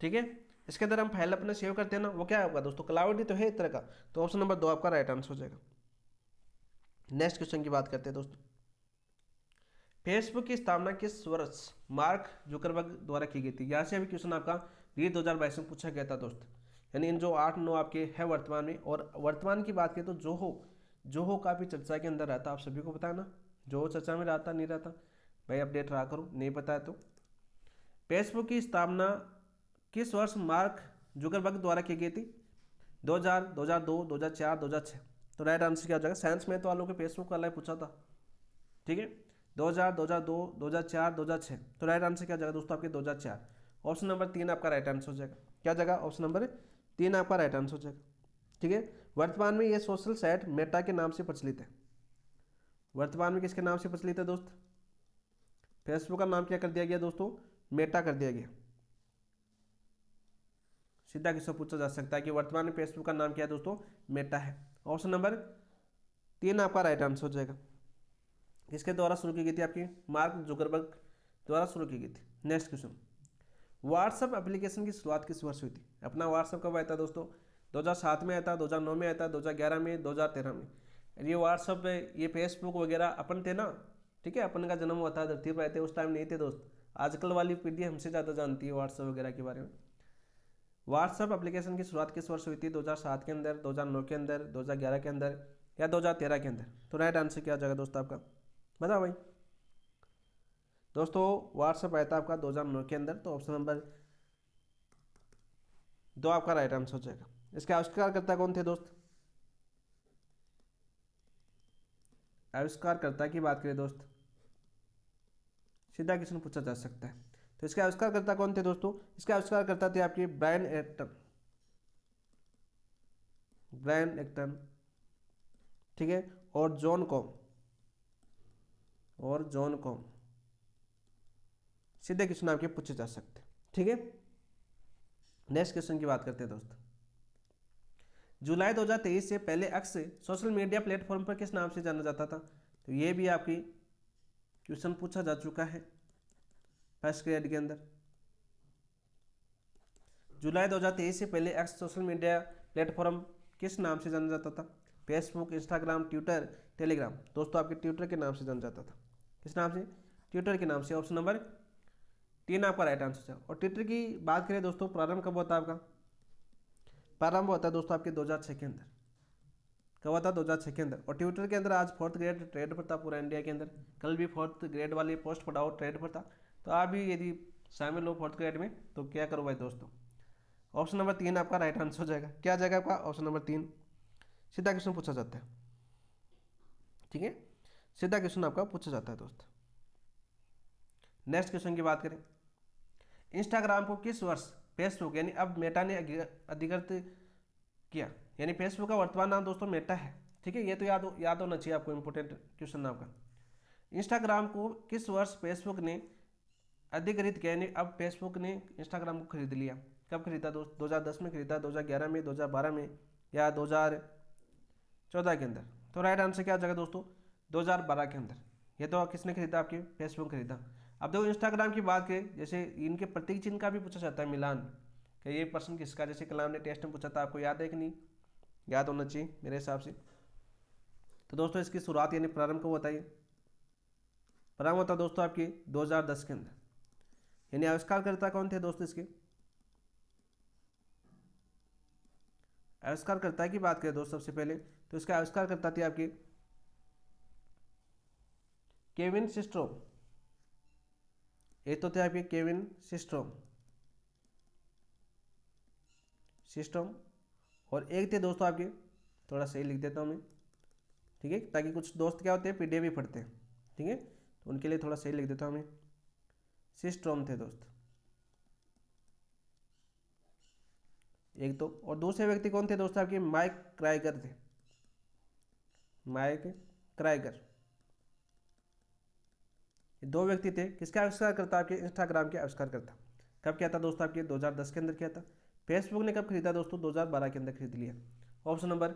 ठीक है, इसके अंदर हम फाइल अपने सेव करते हैं ना, वो क्या होगा दोस्तों? क्लाउड ही तो है एक तरह का। तो ऑप्शन नंबर 2 आपका राइट आंसर हो जाएगा। नेक्स्ट क्वेश्चन की बात करते हैं दोस्तों। फेसबुक की स्थापना किस वर्ष मार्क जुकरबर्ग द्वारा की गई थी? यहाँ से अभी क्वेश्चन आपका रीड 2022 में पूछा गया था दोस्त। यानी इन जो 8-9 आपके है वर्तमान में, और वर्तमान की बात करें तो जोहो काफ़ी चर्चा के अंदर रहता, आप सभी को पता है ना, जोहो चर्चा में रहता नहीं रहता भाई? अपडेट रहा करो, नहीं पता है तो। फेसबुक की स्थापना किस वर्ष मार्क जुकरबर्ग द्वारा की गई थी? 2000, 2002, 2004, 2006? तो राइट आंसर क्या हो जाएगा? साइंस में तो वालों के फेसबुक वाला पूछा था। ठीक है, 2000, 2002, 2004, 2006? तो राइट आंसर क्या जाएगा दोस्तों? आपके 2004। ऑप्शन नंबर 3 आपका राइट आंसर हो जाएगा। क्या जाएगा? ऑप्शन नंबर 3 आपका राइट आंसर हो जाएगा। ठीक है, वर्तमान में ये सोशल साइट मेटा के नाम से प्रचलित है। वर्तमान में किसके नाम से प्रचलित है दोस्त? फेसबुक का नाम क्या कर दिया गया दोस्तों? मेटा कर दिया गया। सीधा किससे पूछा जा सकता है कि वर्तमान में फेसबुक का नाम क्या है दोस्तों? मेटा है। ऑप्शन नंबर 3 आपका राइट आंसर हो जाएगा। किसके द्वारा शुरू की गई थी? आपकी मार्क जुकरबर्ग द्वारा शुरू की गई थी। नेक्स्ट क्वेश्चन, व्हाट्सएप एप्लीकेशन की शुरुआत किस वर्ष हुई थी? अपना व्हाट्सएप कब आया था दोस्तों? 2007 में आया था, 2009 में आया था, 2011 में, 2013 में? ये व्हाट्सएप ये फेसबुक वगैरह अपन थे ना, ठीक है, अपन का जन्म हुआ था धरती पर आए थे, उस टाइम नहीं थे दोस्त। आजकल वाली पीढ़ी हमसे ज़्यादा जानती है व्हाट्सएप वगैरह के बारे में। व्हाट्सएप एप्लीकेशन की शुरुआत किस वर्ष हुई थी? 2007 के अंदर, 2009 के अंदर, 2011 के अंदर या 2013 के अंदर? तो राइट आंसर क्या जाएगा दोस्तों आपका? बताओ भाई। दोस्तों व्हाट्सएप आया था आपका 2009 के अंदर। तो ऑप्शन नंबर 2 आपका राइट आंसर हो जाएगा। इसके आविष्कारकर्ता कौन थे दोस्त? आविष्कारकर्ता की बात करें दोस्त, सीधा क्वेश्चन पूछा जा सकता है। तो इसके आविष्कारकर्ता कौन थे दोस्तों? इसके आविष्कारकर्ता थे आपके ब्रायन एक्टन, ठीक है, और जॉन कॉम। सीधे क्वेश्चन आपके पूछे जा सकते हैं। ठीक है, नेक्स्ट क्वेश्चन की बात करते हैं दोस्त। जुलाई 2023 से पहले एक्स सोशल मीडिया प्लेटफॉर्म पर किस नाम से जाना जाता था? तो ये भी आपकी क्वेश्चन पूछा जा चुका है फर्स्ट ग्रेड के अंदर। जुलाई 2023 से पहले एक्स सोशल मीडिया प्लेटफॉर्म किस नाम से जाना जाता था? Facebook, Instagram, Twitter, Telegram. दोस्तों आपके ट्विटर के नाम से जाना जाता था। किस नाम से? ट्विटर के नाम से। ऑप्शन नंबर 3 आपका राइट आंसर है। और ट्विटर की बात करें दोस्तों, प्रारंभ कब होता है आपका? प्रारंभ होता है दोस्तों आपके 2006 के अंदर। कब होता है? 2006 के अंदर। और ट्विटर के अंदर आज 4th ग्रेड ट्रेड पर था पूरा इंडिया के अंदर। कल भी 4th ग्रेड वाली पोस्ट पढ़ाओ ट्रेड पर था। तो आप भी यदि शामिल हो 4th ग्रेड में तो क्या करो भाई दोस्तों? ऑप्शन नंबर 3 आपका राइट आंसर हो जाएगा। क्या आ जाएगा आपका? Option number 3। सीधा क्वेश्चन पूछा जाता है। ठीक है, सीधा क्वेश्चन आपका पूछा जाता है दोस्त। नेक्स्ट क्वेश्चन की बात करें, इंस्टाग्राम को किस वर्ष फेसबुक यानी अब मेटा ने अधिकृत किया? यानी फेसबुक का वर्तमान नाम दोस्तों मेटा है। ठीक है, ये तो याद होना चाहिए आपको, इंपोर्टेंट क्वेश्चन आपका। इंस्टाग्राम को किस वर्ष फेसबुक ने अधिकृत किया? यानी अब फेसबुक ने इंस्टाग्राम को खरीद लिया। कब खरीदा दोस्त? 2010 में खरीदा, 2011 में, 2012 में या 2014 के अंदर? तो राइट आंसर क्या आ जाएगा दोस्तों? 2012 के अंदर। ये तो किसने खरीदा? आपके फेसबुक खरीदा। अब देखो इंस्टाग्राम की बात करें, जैसे इनके प्रतीक चिन्ह का भी पूछा जाता है मिलान, कि ये पर्सन किसका? जैसे कलाम ने टेस्ट में पूछा था, आपको याद है कि नहीं? याद होना चाहिए मेरे हिसाब से। तो दोस्तों इसकी शुरुआत यानी प्रारंभ कब होता है? प्रारंभ होता है दोस्तों आपकी 2010 के अंदर। यानी आविष्कारकर्ता कौन थे दोस्तों इसके? आविष्कारकर्ता की बात करें दोस्तों सबसे पहले तो इसका आविष्कारकर्ता थे आपके केविन सिस्ट्रोम। एक तो थे आपके केविन सिस्ट्रोम और एक थे दोस्तों आपके, थोड़ा सही लिख देता हूँ मैं, ठीक है, ताकि कुछ दोस्त क्या होते हैं पीडीएफ भी पढ़ते हैं। ठीक है, तो उनके लिए थोड़ा सही लिख देता हूँ मैं। सिस्ट्रोम थे दोस्त एक तो, और दूसरे व्यक्ति कौन थे दोस्तों आपके? माइक क्राइगर थे। माइक क्राइगर, दो व्यक्ति थे। किसका आविष्कार करता? आपके इंस्टाग्राम के आविष्कार करता। कब किया था दोस्तों? आपके 2010 के अंदर किया था। फेसबुक ने कब खरीदा दोस्तों? 2012 के अंदर खरीद लिया। ऑप्शन नंबर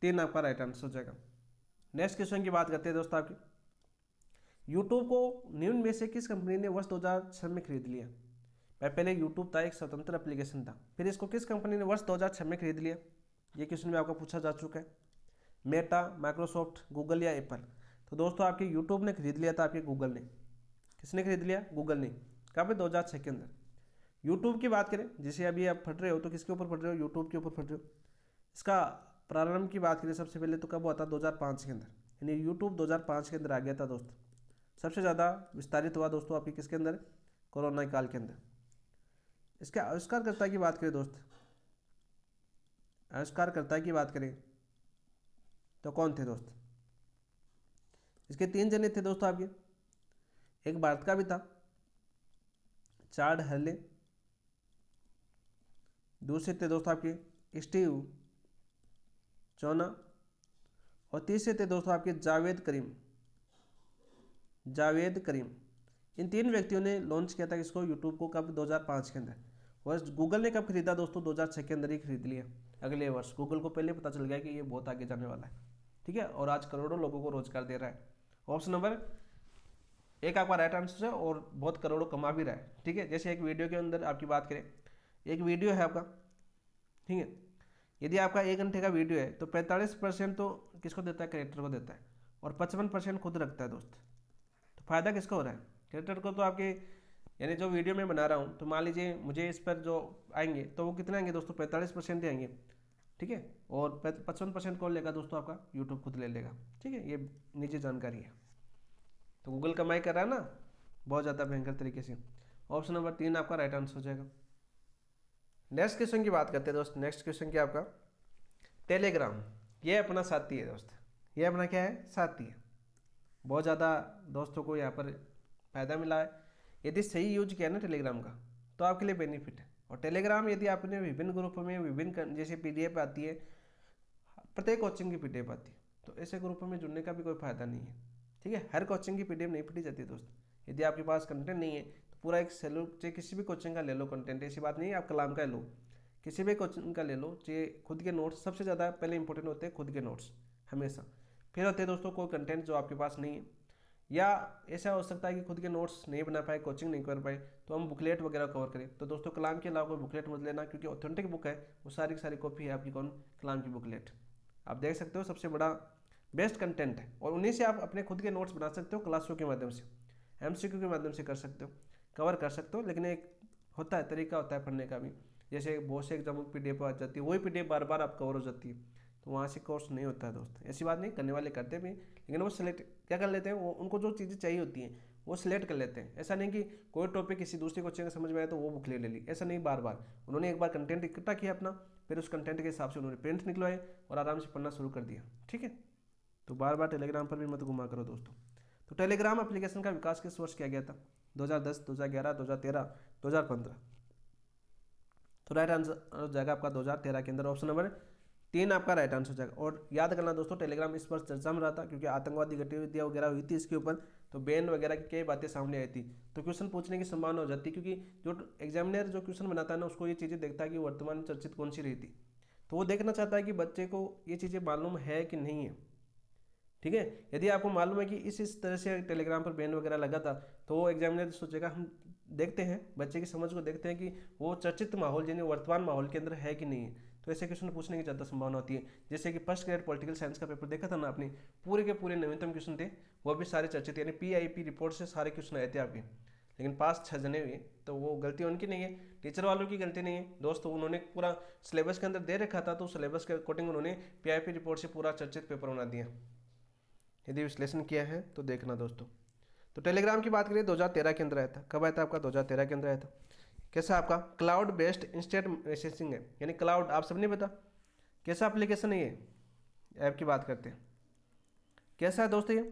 3 आपका राइट आंसर हो जाएगा। नेक्स्ट क्वेश्चन की बात करते हैं दोस्तों आपके, यूट्यूब को निम्न में से किस कंपनी ने वर्ष 2006 में खरीद लिया? पहले यूट्यूब था एक स्वतंत्र एप्लीकेशन था, फिर इसको किस कंपनी ने वर्ष 2006 में खरीद लिया? ये क्वेश्चन भी आपका पूछा जा चुका है। मेटा, माइक्रोसॉफ्ट, गूगल या एप्पल? तो दोस्तों आपके यूट्यूब ने खरीद लिया था आपके गूगल ने। किसने खरीद लिया? गूगल ने। कब? 2006 के अंदर। यूट्यूब की बात करें, जैसे अभी आप पढ़ रहे हो तो किसके ऊपर पढ़ रहे हो? यूट्यूब के ऊपर पढ़ रहे हो। इसका प्रारंभ की बात करें सबसे पहले तो कब हुआ था? 2005 के अंदर। यानी यूट्यूब 2005 के अंदर आ गया था दोस्त। सबसे ज़्यादा विस्तारित हुआ दोस्तों आपके किसके अंदर? कोरोना काल के अंदर। इसके आविष्कारकर्ता की बात करें दोस्त, आविष्कारकर्ता की बात करें तो कौन थे दोस्त? इसके 3 जने थे दोस्तों आपके। एक भारत का भी था, चार्ल्स हर्ले। दूसरे थे दोस्तों आपके स्टीव चोना। और तीसरे थे दोस्तों आपके जावेद करीम। इन 3 व्यक्तियों ने लॉन्च किया था इसको, यूट्यूब को। कब? 2005 के अंदर। और गूगल ने कब खरीदा दोस्तों? 2006 के अंदर ही खरीद लिया। अगले वर्ष गूगल को पहले पता चल गया कि ये बहुत आगे जाने वाला है। ठीक है, और आज करोड़ों लोगों को रोजगार दे रहा है। ऑप्शन नंबर 1 आपका राइट आंसर है और बहुत करोड़ों कमा भी रहा है। ठीक है, जैसे एक वीडियो के अंदर आपकी बात करें, एक वीडियो है आपका, ठीक है, यदि आपका 1 घंटे का वीडियो है तो 45% तो किसको देता है? क्रिएटर को देता है, और 55% खुद रखता है दोस्त। तो फायदा किसको हो रहा है? क्रिएटर को। तो आपके यानी जो वीडियो मैं बना रहा हूँ तो मान लीजिए मुझे इस पर जो आएंगे तो वो कितने आएंगे दोस्तों? 45% ही आएंगे। ठीक है, और 55% कौन लेगा दोस्तों? आपका यूट्यूब खुद ले लेगा। ठीक है, ये निजी जानकारी है। तो गूगल कमाई कर रहा है ना बहुत ज़्यादा भयंकर तरीके से। ऑप्शन नंबर 3 आपका राइट आंसर हो जाएगा। नेक्स्ट क्वेश्चन की बात करते हैं दोस्त। नेक्स्ट क्वेश्चन क्या आपका? टेलीग्राम, ये अपना साथी है दोस्त। ये अपना क्या है? साथी है। बहुत ज़्यादा दोस्तों को यहाँ पर फ़ायदा मिला है। यदि सही यूज किया ना टेलीग्राम का तो आपके लिए बेनिफिट है। और टेलीग्राम यदि आपने विभिन्न ग्रुपों में विभिन्न जैसे पीडीएफ आती है, प्रत्येक कोचिंग की पीडीएफ आती है, तो ऐसे ग्रुपों में जुड़ने का भी कोई फायदा नहीं है। ठीक है, हर कोचिंग की पीडीएफ नहीं पढ़ी जाती दोस्त। यदि आपके पास कंटेंट नहीं है तो पूरा एक सेलो, चाहे किसी भी कोचिंग का ले लो कंटेंट, ऐसी बात नहीं है आप कलाम का लो, किसी भी कोचिंग का ले लो, चाहे खुद के नोट्स सबसे ज़्यादा पहले इंपॉर्टेंट होते हैं, खुद के नोट्स हमेशा। फिर होते हैं दोस्तों कोई कंटेंट जो आपके पास नहीं है, या ऐसा हो सकता है कि खुद के नोट्स नहीं बना पाए, कोचिंग नहीं कर पाए, तो हम बुकलेट वगैरह कवर करें। तो दोस्तों कलाम के अलावा कोई बुकलेट मत लेना, क्योंकि ऑथेंटिक बुक है वो, सारी की सारी कॉपी है आपकी कौन, कलाम की बुकलेट। आप देख सकते हो सबसे बड़ा बेस्ट कंटेंट है, और उन्हीं से आप अपने खुद के नोट्स बना सकते हो, क्लासों के माध्यम से, एमसीक्यू के माध्यम से कर सकते हो, कवर कर सकते हो। लेकिन एक होता है तरीका होता है पढ़ने का भी, जैसे बहुत से एग्जाम पीडीएफ आ जाती है, वही पीडीएफ बार बार आप कवर हो जाती है, तो वहाँ से कोर्स नहीं होता है दोस्त। ऐसी बात नहीं, करने वाले करते भी, लेकिन वो सिलेक्ट क्या कर लेते हैं, वो उनको जो चीज़ें चाहिए होती हैं वो सिलेक्ट कर लेते हैं। ऐसा नहीं कि कोई टॉपिक किसी दूसरे कोचिंग में समझ में आया तो वो बुक ले ली, ऐसा नहीं। बार बार उन्होंने एक बार कंटेंट इकट्ठा किया अपना, फिर उस कंटेंट के हिसाब से उन्होंने प्रिंट निकलवाए और आराम से पढ़ना शुरू कर दिया, ठीक है। तो बार बार टेलीग्राम पर भी मत घुमा करो दोस्तों। तो टेलीग्राम एप्लीकेशन का विकास किस वर्ष किया गया था? 2010, 2011, 2013, 2015। तो राइट आंसर हो जाएगा आपका 2013 के अंदर, ऑप्शन नंबर 3 आपका राइट आंसर हो जाएगा। और याद करना दोस्तों, टेलीग्राम इस वर्ष चर्चा में रहा था, क्योंकि आतंकवादी गतिविधियां वगैरह हुई थी इसके ऊपर, तो बैन वगैरह की कई बातें सामने आई थी, तो क्वेश्चन पूछने की संभावना हो जाती है, क्योंकि जो एग्जामिनर जो क्वेश्चन बनाता है ना, उसको ये चीज़ें देखता है कि वर्तमान में चर्चित कौन सी रही थी, तो वो देखना चाहता है कि बच्चे को ये चीज़ें मालूम है कि नहीं है, ठीक है। यदि आपको मालूम है कि इस तरह से टेलीग्राम पर बैन वगैरह लगा था, तो वो एग्जामिनर सोचेगा, हम देखते हैं बच्चे की समझ को, देखते हैं कि वो चर्चित माहौल यानी वर्तमान माहौल के अंदर है कि नहीं है, तो ऐसे क्वेश्चन पूछने की ज़्यादा संभावना होती है। जैसे कि फर्स्ट ग्रेड पॉलिटिकल साइंस का पेपर देखा था ना आपने, पूरे के पूरे नवीनतम क्वेश्चन थे, वो भी सारे चर्चित, यानी PIP रिपोर्ट से सारे क्वेश्चन आए थे आपके, लेकिन पास 6 जने हुए, तो वो गलती उनकी नहीं है, टीचर वालों की गलती नहीं है दोस्तों। उन्होंने पूरा सिलेबस के अंदर दे रखा था, तो सिलेबस के अकॉर्डिंग उन्होंने PIP रिपोर्ट से पूरा चर्चित पेपर बना दिया। यदि विश्लेषण किया है तो देखना दोस्तों। तो टेलीग्राम की बात करें 2013 के अंदर आया था। कब आया था आपका? 2013 के अंदर आया था। कैसा आपका? क्लाउड बेस्ड इंस्टेंट मैसेजिंग है, यानी क्लाउड, आप सब नहीं पता कैसा एप्लीकेशन है ये, ऐप की बात करते हैं। कैसा है दोस्तों ये?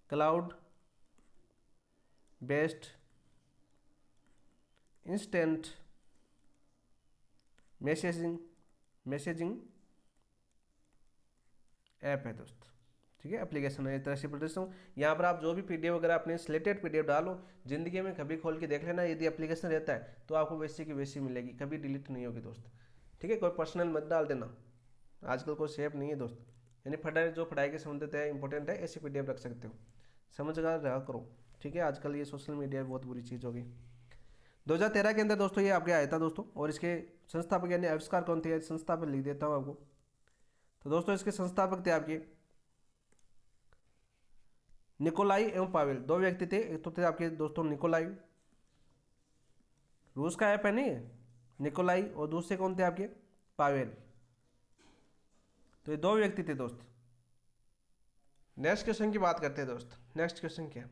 Cloud based instant messaging app है दोस्त, ठीक है, एप्लीकेशन है। इस तरह से बोलते हूँ, यहाँ पर आप जो भी PDF वगैरह अपने सिलेक्टेड PDF डालो, जिंदगी में कभी खोल के देख लेना, यदि एप्लीकेशन रहता है तो आपको वैसे की वैसी मिलेगी, कभी डिलीट नहीं होगी दोस्त, ठीक है। कोई पर्सनल मत डाल देना, आजकल कोई सेफ नहीं है दोस्त, यानी पढ़ाई जो पढ़ाई के संबंधित है, इंपॉर्टेंट है, ऐसी PDF रख सकते हो, समझ रहा करो, ठीक है। आजकल ये सोशल मीडिया बहुत बुरी चीज़ होगी। 2013 के अंदर दोस्तों ये आपके आया था दोस्तों, और इसके संस्थापक यानी आविष्कार कौन थे? संस्थापक लिख देता हूँ आपको। तो दोस्तों इसके संस्थापक थे आपके निकोलाई एवं पावेल, 2 व्यक्ति थे। एक तो थे आपके दोस्तों निकोलाई, रूस का ऐप है नहीं, निकोलाई, और दूसरे कौन थे आपके? पावेल। तो ये 2 व्यक्ति थे दोस्त। नेक्स्ट क्वेश्चन की बात करते हैं दोस्त। नेक्स्ट क्वेश्चन क्या है?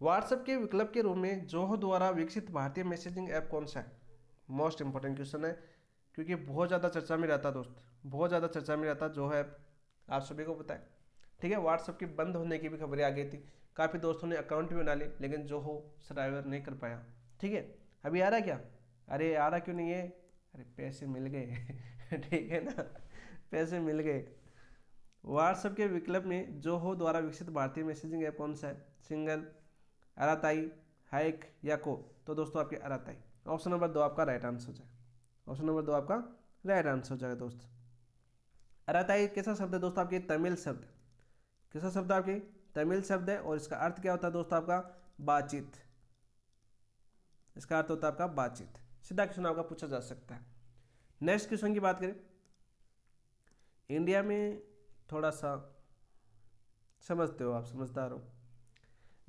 व्हाट्सएप के विकल्प के रूप में जोहो द्वारा विकसित भारतीय मैसेजिंग ऐप कौन सा है? मोस्ट इंपॉर्टेंट क्वेश्चन है, क्योंकि बहुत ज़्यादा चर्चा में रहता दोस्त, बहुत ज़्यादा चर्चा में रहता जोहो ऐप, आप सभी को पता है, ठीक है। व्हाट्सएप के बंद होने की भी खबरें आ गई थी, काफ़ी दोस्तों ने अकाउंट भी बना लिए, लेकिन जोहो सब्सक्राइबर नहीं कर पाया, ठीक है। अभी आ रहा क्या? अरे आ रहा क्यों नहीं है? अरे पैसे मिल गए ठीक है ना, पैसे मिल गए। व्हाट्सएप के विकल्प में जोहो द्वारा विकसित भारतीय मैसेजिंग ऐप कौन सा है? सिंगल, अराताई, हाइक या को? तो दोस्तों आपके अराताई, ऑप्शन नंबर 2 आपका राइट आंसर हो जाएगा। ऑप्शन नंबर 2 आपका राइट आंसर हो जाएगा दोस्त। अराताई कैसा शब्द है दोस्तों? आपके तमिल शब्द। कैसा शब्द है? आपके तमिल शब्द है, और इसका अर्थ क्या होता है दोस्तों? आपका बातचीत। इसका अर्थ होता है आपका बातचीत। सीधा क्वेश्चन आपका पूछा जा सकता है। नेक्स्ट क्वेश्चन की बात करें, इंडिया में थोड़ा सा समझते हो आप, समझदार हो।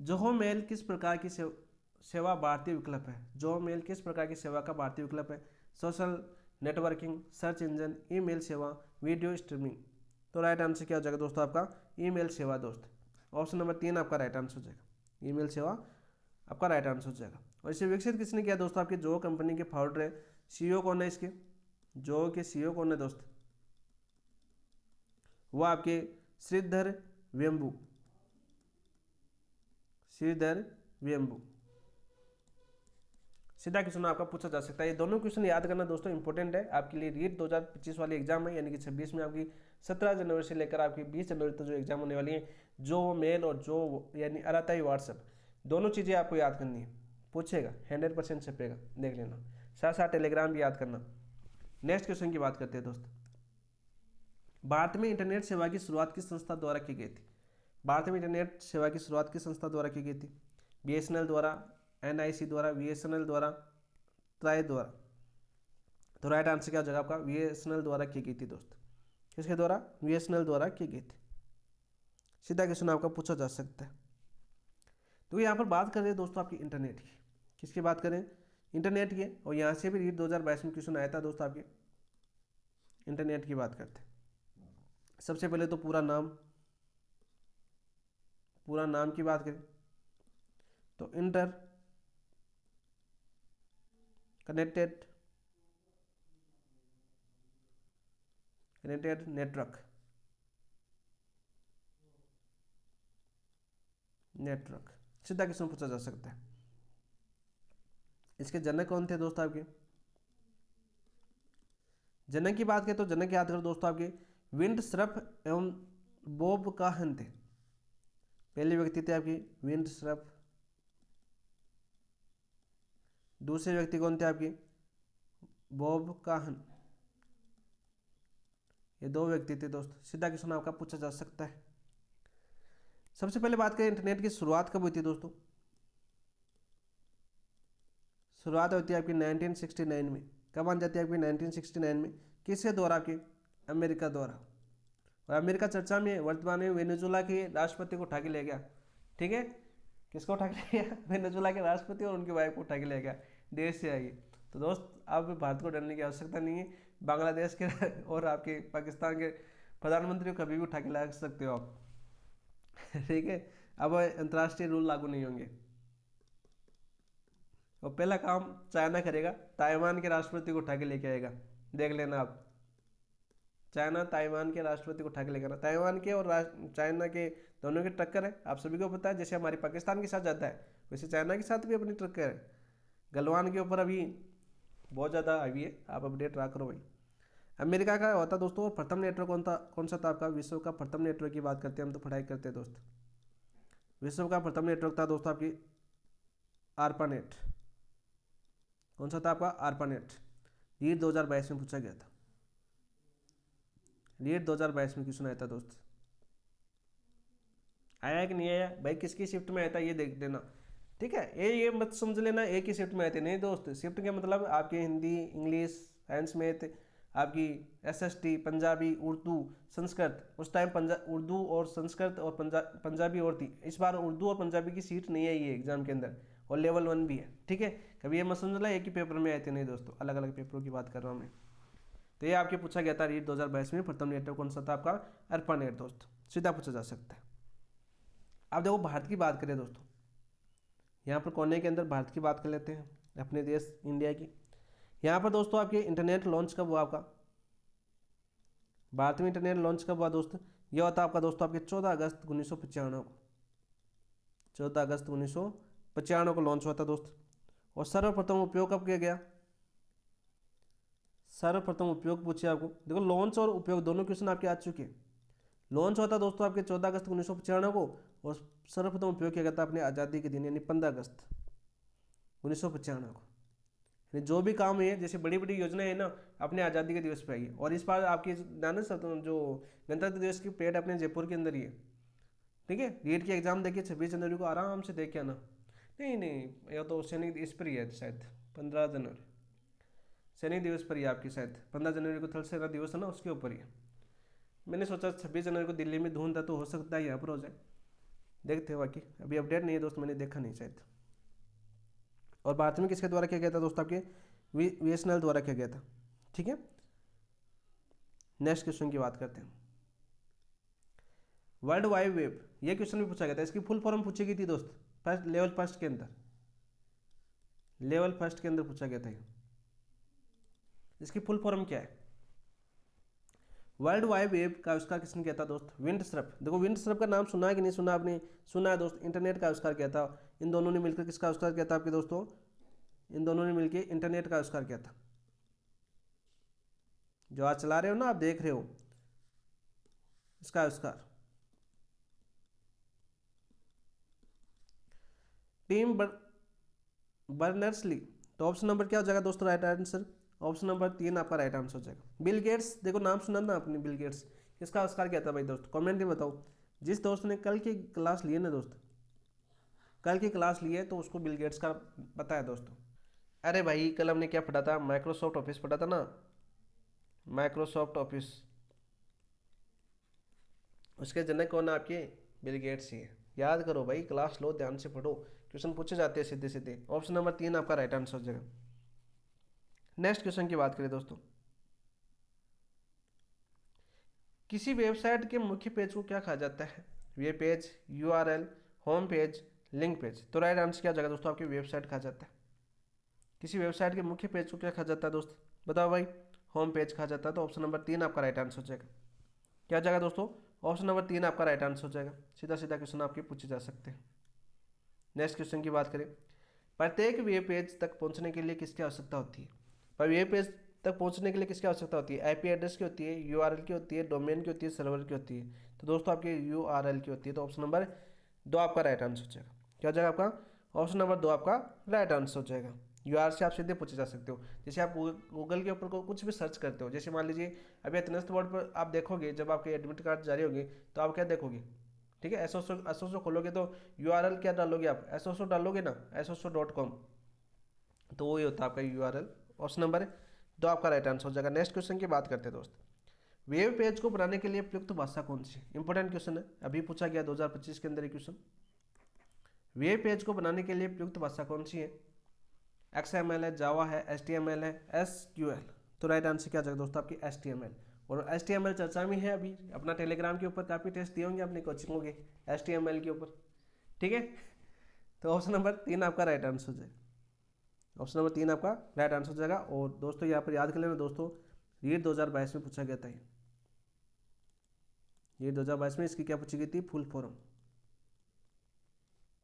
जोहो मेल किस प्रकार की सेवा भारतीय विकल्प है? जोहो मेल किस प्रकार की सेवा का भारतीय विकल्प है? Social networking, search engine, email सेवा, वीडियो स्ट्रीमिंग। तो राइट आंसर क्या हो जाएगा दोस्तों? आपका ईमेल सेवा दोस्त। ऑप्शन नंबर 3 आपका राइट आंसर हो जाएगा। ईमेल सेवा आपका राइट आंसर हो जाएगा। और इसे विकसित किसने किया दोस्तों? आपके जो कंपनी के फाउंडर है, CEO कौन है इसके? जो के CEO कौन है दोस्त? वो आपके श्रीधर वेम्बू। श्रीधर सीधा क्वेश्चन आपका पूछा जा सकता है। ये दोनों क्वेश्चन याद करना दोस्तों इंपॉर्टेंट है आपके लिए। रीट 2025 वाली एग्जाम है, यानी कि 26 में आपकी 17 जनवरी से लेकर आपकी 20 जनवरी तक जो एग्जाम होने वाली है, जो मेल और जो यानी अराताई व्हाट्सएप, दोनों चीज़ें आपको याद करनी है। पूछेगा 100% छपेगा, देख लेना। साथ साथ टेलीग्राम भी याद करना। नेक्स्ट क्वेश्चन की बात करते हैं दोस्तों। भारत में इंटरनेट सेवा की शुरुआत किस संस्था द्वारा की गई थी? भारत में इंटरनेट सेवा की शुरुआत किस संस्था द्वारा की गई थी? BSNL द्वारा, NIC द्वारा, VSNL द्वारा, ट्राई द्वारा। तो राइट आंसर क्या हो जाएगा आपका? VSNL द्वारा की गई थी दोस्त। किसके द्वारा? VSNL द्वारा की गई थी। सीधा क्वेश्चन आपका पूछा जा सकता है। तो यहाँ पर बात कर रहे हैं दोस्तों आपकी इंटरनेट की। किसकी बात करें? इंटरनेट की। और यहाँ से भी रीट 2022 में क्वेश्चन आया था दोस्तों आपके। इंटरनेट की बात करते हैं। सबसे पहले तो पूरा नाम की बात करें तो इंटर कनेक्टेड नेटवर्क। सीधा क्वेश्चन पूछा जा सकता है। इसके जनक कौन थे दोस्तों आपके? जनक की बात करें तो जनक याद करो दोस्तों आपके विंडसर्फ एवं बॉब काहन थे। पहले व्यक्ति थे आपके विंडसर्फ। दूसरे व्यक्ति कौन थे आपके? Bob Kahn. ये दो व्यक्ति थे दोस्त। सीधा क्वेश्चन आपका पूछा जा सकता है। सबसे पहले बात करें इंटरनेट की शुरुआत कब हुई थी दोस्तों? शुरुआत होती है आपकी 1969 में। कब मान जाती है आपकी? 1969 में। किसके द्वारा? आपके अमेरिका द्वारा। और अमेरिका चर्चा में वर्तमान में वेनेजुएला के राष्ट्रपति को उठा के ले गया। ठीक है, किसको उठा के ले गया? वेनेजुएला के राष्ट्रपति और उनकी वाइफ को उठा के ले गया, देश से आई। तो दोस्त अब भारत को डरने की आवश्यकता नहीं है। बांग्लादेश के और आपके पाकिस्तान के प्रधानमंत्री को कभी भी उठा के ला सकते हो आप। ठीक है, अब अंतर्राष्ट्रीय रूल लागू नहीं होंगे। और पहला काम चाइना करेगा, ताइवान के राष्ट्रपति को उठा के लेके आएगा, देख लेना आप। चाइना ताइवान के राष्ट्रपति को उठा के लेकर आना। ताइवान के और चाइना के दोनों की टक्कर है, आप सभी को पता है। जैसे हमारी पाकिस्तान के साथ जाता है, वैसे चाइना के साथ भी अपनी टक्कर है। गलवान के ऊपर अभी बहुत ज़्यादा आई है, आप अपडेट रहा करो भाई। अमेरिका का होता दोस्तों प्रथम नेटवर्क कौन सा था आपका? विश्व का प्रथम नेटवर्क की बात करते हैं हम, तो पढ़ाई करते हैं दोस्त। विश्व का प्रथम नेटवर्क था दोस्तों आपकी ARPANET। कौन सा था आपका? ARPANET। रीट 2022 में पूछा गया था। रीट 2022 में क्वेश्चन आया था दोस्त। आया कि नहीं आया भाई? किसकी शिफ्ट में आया था ये देख लेना। ठीक है, ये मत समझ लेना एक ही शिफ्ट में आए थे। नहीं दोस्त, शिफ्ट के मतलब आपके हिंदी, इंग्लिश, साइंस, मैथ, आपकी SST, पंजाबी, उर्दू, संस्कृत। उस टाइम उर्दू और संस्कृत और पंजाबी और थी। इस बार उर्दू और पंजाबी की सीट नहीं आई है एग्जाम के अंदर, और लेवल 1 भी है। ठीक है, कभी ये मत समझ ला एक ही पेपर में आए थे। नहीं दोस्तों, अलग अलग पेपरों की बात कर रहा हूँ मैं। तो ये आपके पूछा गया था रीट 2022 में प्रथम नेटवर्क कौन सा था आपका? ARPANET दोस्त। सीधा पूछा जा सकता है। अब देखो भारत की बात करें दोस्तों, यहाँ पर कोने के अंदर भारत की बात कर लेते हैं, अपने देश इंडिया की। यहाँ पर दोस्तों आपके इंटरनेट लॉन्च कब हुआ आपका? भारत में इंटरनेट लॉन्च कब हुआ दोस्त? यह होता आपका दोस्तों आपके 14 अगस्त 1995 को। 14 अगस्त 1995 को लॉन्च हुआ था दोस्त। और सर्वप्रथम उपयोग कब किया गया? सर्वप्रथम उपयोग पूछे आपको। देखो लॉन्च और उपयोग दोनों क्वेश्चन आपके आ चुके हैं। लॉन्च होता दोस्तों आपके 14 अगस्त 1995 को, और सर्वप्रथम उपयोग किया गया था अपने आज़ादी के दिन यानी 15 अगस्त 1995 को। यानी जो भी काम है, जैसे बड़ी बड़ी योजनाएं है ना, अपने आज़ादी के दिवस पे आई है। और इस बार आपकी जाना जो गणतंत्र दिवस की परेड अपने जयपुर के अंदर ही है। ठीक है, रीट की एग्जाम देखिए 26 जनवरी को आराम से देख के आना। नहीं, यह तो सैनिक दिवस पर ही है शायद, 15 जनवरी सैनिक दिवस पर ही आपकी शायद 15 जनवरी को थल सेना दिवस है ना, उसके ऊपर ही है। मैंने सोचा 26 जनवरी को दिल्ली में धुंध था, तो हो सकता है यहाँ पर हो जाए। देखते हैं, बाकी अभी अपडेट नहीं है दोस्त, मैंने देखा नहीं शायद। और भारत में किसके द्वारा किया गया था दोस्त? आपके BSNL द्वारा किया गया था। ठीक है, नेक्स्ट क्वेश्चन की बात करते हैं। वर्ल्ड वाइड वेब, ये क्वेश्चन भी पूछा गया था। इसकी फुल फॉर्म पूछी गई थी दोस्त, लेवल फर्स्ट के अंदर। लेवल फर्स्ट के अंदर पूछा गया था। इसकी फुल फॉर्म क्या है? वर्ल्ड वाइड वेब का आविष्कार किसने किया था दोस्त? विंडसर्फ। देखो विंडसर्फ का नाम सुना है कि नहीं सुना आपने? सुना है दोस्त। इंटरनेट का आविष्कार किया था। इन दोनों ने मिलकर किसका आविष्कार किया था आपके दोस्तों? इन दोनों ने मिलके इंटरनेट का आविष्कार किया था। जो आज चला रहे हो ना, आप देख रहे हो, इसका आविष्कार टिम बर्नर्स ली। तो ऑप्शन नंबर क्या हो जाएगा दोस्तों राइट आंसर? ऑप्शन नंबर 3 आपका राइट आंसर हो जाएगा। बिल गेट्स, देखो नाम सुना ना आपने, बिल गेट्स, किसका आविष्कार किया था भाई दोस्त? कमेंट में बताओ। जिस दोस्त ने कल की क्लास लिए ना दोस्त, कल की क्लास ली है, तो उसको बिल गेट्स का पता है दोस्तों। अरे भाई कल हमने क्या पढ़ा था? माइक्रोसॉफ्ट ऑफिस पढ़ा था ना, माइक्रोसॉफ्ट ऑफिस। उसके जनक कौन है आपके? बिल गेट्स ही है। याद करो भाई, क्लास लो, ध्यान से पढ़ो, क्वेश्चन पूछे जाते हैं सीधे सीधे। ऑप्शन नंबर 3 आपका राइट आंसर हो जाएगा। नेक्स्ट क्वेश्चन की बात करें दोस्तों, किसी वेबसाइट के मुख्य पेज को क्या कहा जाता है? Web page, URL, home page, link page. तो राइट आंसर क्या हो जाएगा दोस्तों? आपकी वेबसाइट कहा जाता है। किसी वेबसाइट के मुख्य पेज को क्या कहा जाता है दोस्त? बताओ भाई। होम पेज कहा जाता है। तो ऑप्शन नंबर 3 आपका राइट आंसर हो जाएगा। क्या हो जाएगा दोस्तों? ऑप्शन नंबर 3 आपका राइट आंसर हो जाएगा। सीधा सीधा क्वेश्चन आपके पूछे जा सकते हैं। नेक्स्ट क्वेश्चन की बात करें, प्रत्येक वेब पेज तक पहुंचने के लिए किसकी आवश्यकता होती है? पर वेब पेज तक पहुंचने के लिए किसकी आवश्यकता होती है? आईपी एड्रेस की होती है, यूआरएल की होती है, डोमेन की होती है, सर्वर की होती है। तो दोस्तों आपके यूआरएल की होती है। तो ऑप्शन नंबर 2 आपका राइट आंसर हो जाएगा। क्या हो जाएगा आपका? ऑप्शन नंबर 2 आपका राइट आंसर हो जाएगा। यूआरएल से आप सीधे पूछे जा सकते हो। जैसे आप गूगल के ऊपर कुछ भी सर्च करते हो, जैसे मान लीजिए अभी अटेंडेंस बोर्ड पर आप देखोगे, जब आपके एडमिट कार्ड जारी होगी तो आप क्या देखोगे? ठीक है, एसोसो खोलोगे तो यूआरएल क्या डालोगे आप? एसोसो डालोगे ना, SOSO.com। तो वही होता है आपका यूआरएल। ऑप्शन नंबर 2 आपका राइट आंसर हो जाएगा। नेक्स्ट क्वेश्चन की बात करते हैं दोस्त, वेब पेज को बनाने के लिए प्रयुक्त भाषा कौन सी? इंपॉर्टेंट क्वेश्चन है, अभी पूछा गया 2025 के अंदर ये क्वेश्चन। वेब पेज को बनाने के लिए प्रयुक्त भाषा कौन सी है? XML है, जावा है, HTML है, SQL। तो राइट आंसर क्या जाएगा दोस्तों? आपकी HTML। और HTML चर्चा में है अभी, अपना टेलीग्राम के ऊपर काफ़ी टेस्ट दिए होंगे अपनी कोचिंगों के HTML के ऊपर। ठीक है, तो ऑप्शन नंबर 3 आपका राइट आंसर हो जाएगा। ऑप्शन नंबर 3 आपका राइट आंसर हो जाएगा। और दोस्तों यहाँ पर याद कर लेना दोस्तों, रीट 2022 में पूछा गया था ये 2022 में इसकी क्या पूछी गई थी? फुल फॉर्म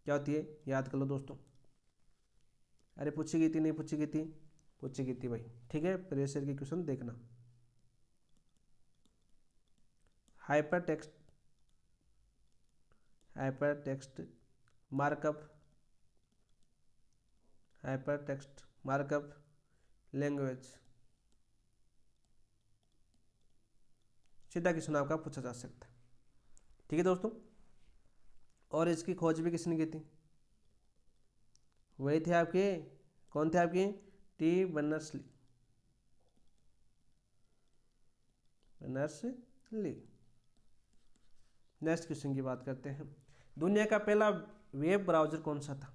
क्या होती है? याद कर लो दोस्तों। अरे पूछी गई थी, नहीं पूछी गई थी? पूछी गई थी भाई। ठीक है, प्रेशर की क्वेश्चन देखना। Hyper text markup, hyper text markup language. सीधा क्वेश्चन आपका पूछा जा सकता है। ठीक है दोस्तों, और इसकी खोज भी किसने की थी? वही थे आपके, कौन थे आपके? T Berners Lee. Next question की बात करते हैं, दुनिया का पहला वेब ब्राउजर कौन सा था?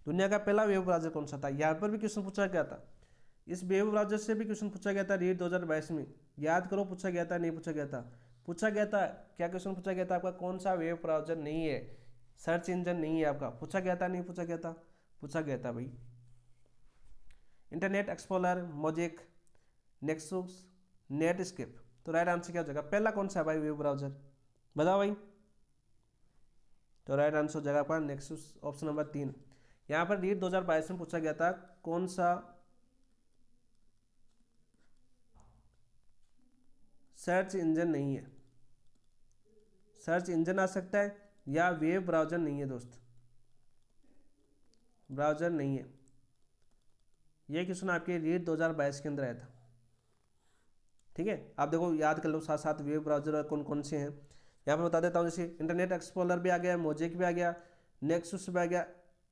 दुनिया का पहला वेब ब्राउजर कौन सा था? यहाँ पर भी क्वेश्चन पूछा गया था। इस वेब ब्राउजर से भी क्वेश्चन पूछा गया था रीट 2022 में। याद करो, पूछा गया था नहीं पूछा गया था? पूछा गया था। क्या क्वेश्चन पूछा गया था आपका? कौन सा वेब ब्राउजर नहीं है, सर्च इंजन नहीं है आपका? पूछा गया था नहीं पूछा गया था? पूछा गया था भाई। Internet explorer, mosaic, nexus, Netscape. तो राइट आंसर क्या हो जाएगा? पहला कौन सा है भाई वेब ब्राउजर? बताओ भाई। तो राइट आंसर हो जाएगा आपका नेक्सस, ऑप्शन नंबर 3। यहाँ पर रीट 2022 में पूछा गया था कौन सा सर्च इंजन नहीं है। सर्च इंजन आ सकता है या वेब ब्राउजर नहीं है दोस्त, ब्राउजर नहीं है। ये क्वेश्चन आपके रीट 2022 के अंदर आया था। ठीक है, आप देखो याद कर लो साथ साथ वेब ब्राउजर कौन कौन से हैं। यहाँ पर बता देता हूँ, जैसे इंटरनेट एक्सप्लोरर भी आ गया, मोजेक भी आ गया, नेक्सस भी आ गया,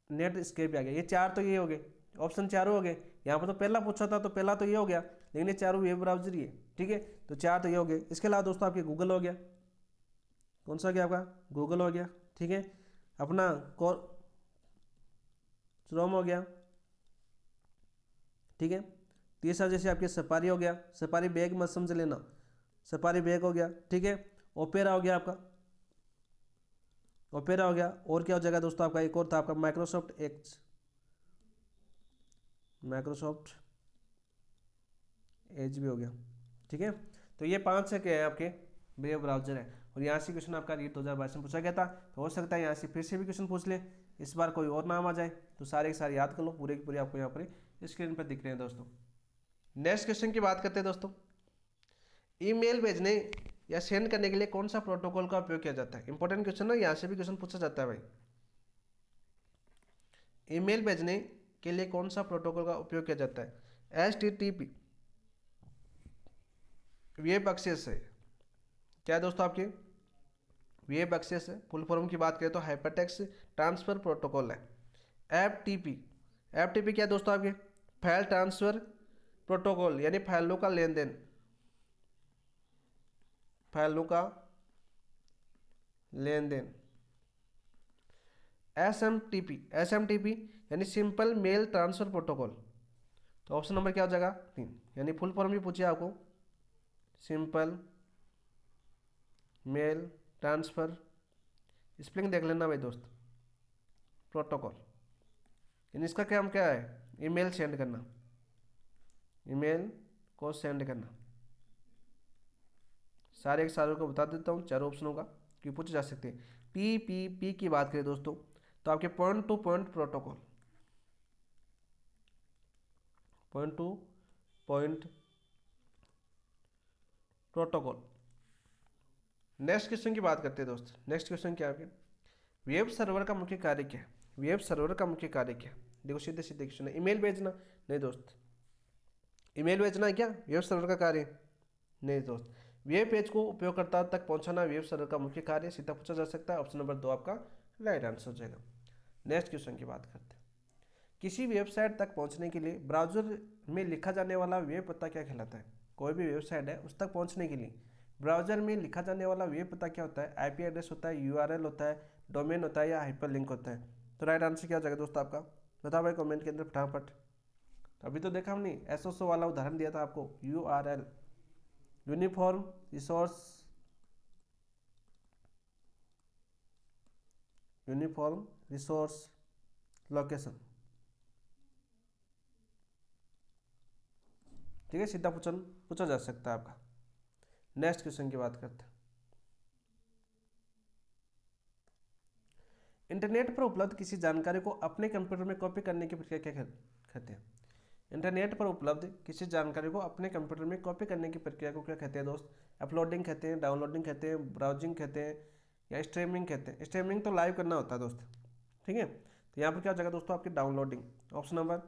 नेट स्केप भी आ गया। ये 4 तो ये हो गए, ऑप्शन चारों हो गए। यहाँ पर तो पहला पूछा था तो पहला तो ये हो गया, लेकिन ये चारों वेब ब्राउजर ही है। ठीक है, तो 4 तो ये हो गए। इसके अलावा दोस्तों आपके गूगल हो गया, कौन सा हो गया आपका? गूगल हो गया। ठीक है, अपना क्रोम हो गया। ठीक है, तीसरा जैसे आपके सफारी हो गया, सफारी बैग मत समझ लेना, सफारी बैग हो गया। ठीक है, ओपेरा हो गया आपका, ओपेरा हो गया। और क्या हो जाएगा दोस्तों आपका? एक और था आपका माइक्रोसॉफ्ट एज, माइक्रोसॉफ्ट एज भी हो गया। ठीक है, तो ये 5 से क्या है आपके वेब ब्राउजर है। और यहाँ से क्वेश्चन आपका रीट 2022 में पूछा गया था, तो हो सकता है यहाँ से फिर से भी क्वेश्चन पूछ ले। इस बार कोई और नाम आ जाए तो सारे के सारे याद कर लो, पूरे के पूरे आपको यहाँ पर स्क्रीन पर दिख रहे हैं दोस्तों। नेक्स्ट क्वेश्चन की बात करते हैं दोस्तों, ईमेल भेजने या सेंड करने के लिए कौन सा प्रोटोकॉल का उपयोग किया जाता है। इंपॉर्टेंट क्वेश्चन है, यहाँ से भी क्वेश्चन पूछा जाता है भाई। ईमेल भेजने के लिए कौन सा प्रोटोकॉल का उपयोग किया जाता है। HTTP वेब एक्सेस है, क्या है दोस्तों आपके वेब एक्सेस है। फुल फॉर्म की बात करें तो हाइपरटेक्स्ट ट्रांसफर प्रोटोकॉल है। FTP क्या है दोस्तों आपके फाइल ट्रांसफर प्रोटोकॉल, यानी फाइलों का लेन देन, फाइलों का लेन देन। SMTP यानी सिंपल मेल ट्रांसफर प्रोटोकॉल। तो ऑप्शन नंबर क्या हो जाएगा 3, यानी फुल फॉर्म भी पूछिए आपको, सिंपल मेल ट्रांसफर, स्पेलिंग देख लेना भाई दोस्त, प्रोटोकॉल, यानी इसका क्या है, ईमेल सेंड करना, ईमेल को सेंड करना। सारे के सारे को बता देता हूँ चारों ऑप्शनों का कि पूछे जा सकते हैं। PPP की बात करें दोस्तों तो आपके point two point protocol, point two point protocol. Next question की बात करते हैं दोस्त। नेक्स्ट क्वेश्चन क्या है, वेब सर्वर का मुख्य कार्य क्या है। वेब सर्वर का मुख्य कार्य क्या है, देखो सीधे सीधे क्वेश्चन है। ईमेल भेजना, नहीं दोस्त, ईमेल भेजना है क्या वेब सर्वर का कार्य, नहीं दोस्त। वेब पेज को उपयोगकर्ता तक पहुंचाना वेब सर्वर का मुख्य कार्य, सीधा पूछा जा सकता है। ऑप्शन नंबर 2 आपका राइट आंसर हो जाएगा। नेक्स्ट क्वेश्चन की बात करते हैं, किसी वेबसाइट तक पहुंचने के लिए ब्राउजर में लिखा जाने वाला वेब पता क्या कहलाता है। कोई भी वेबसाइट है उस तक पहुंचने के लिए ब्राउजर में लिखा जाने वाला वेब पता क्या होता है। IP एड्रेस होता है, URL होता है, डोमेन होता है या हाइपरलिंक होता है। तो राइट आंसर क्या हो जाएगा दोस्तों आपका, बताओ भाई कमेंट के अंदर फटाफट। तो अभी तो देखा हमने SSO वाला उदाहरण दिया था आपको, URL यूनिफॉर्म रिसोर्स लोकेशन, ठीक है, सीधा पूछा जा सकता है आपका। नेक्स्ट क्वेश्चन की बात करते हैं, इंटरनेट पर उपलब्ध किसी जानकारी को अपने कंप्यूटर में कॉपी करने की प्रक्रिया क्या कहते हैं। इंटरनेट पर उपलब्ध किसी जानकारी को अपने कंप्यूटर में कॉपी करने की प्रक्रिया को क्या कहते हैं दोस्त। अपलोडिंग कहते हैं, डाउनलोडिंग कहते हैं, ब्राउजिंग कहते हैं या स्ट्रीमिंग कहते हैं। स्ट्रीमिंग तो लाइव करना होता है दोस्त, ठीक है। तो यहाँ पर क्या हो जाएगा दोस्तों आपकी डाउनलोडिंग। ऑप्शन नंबर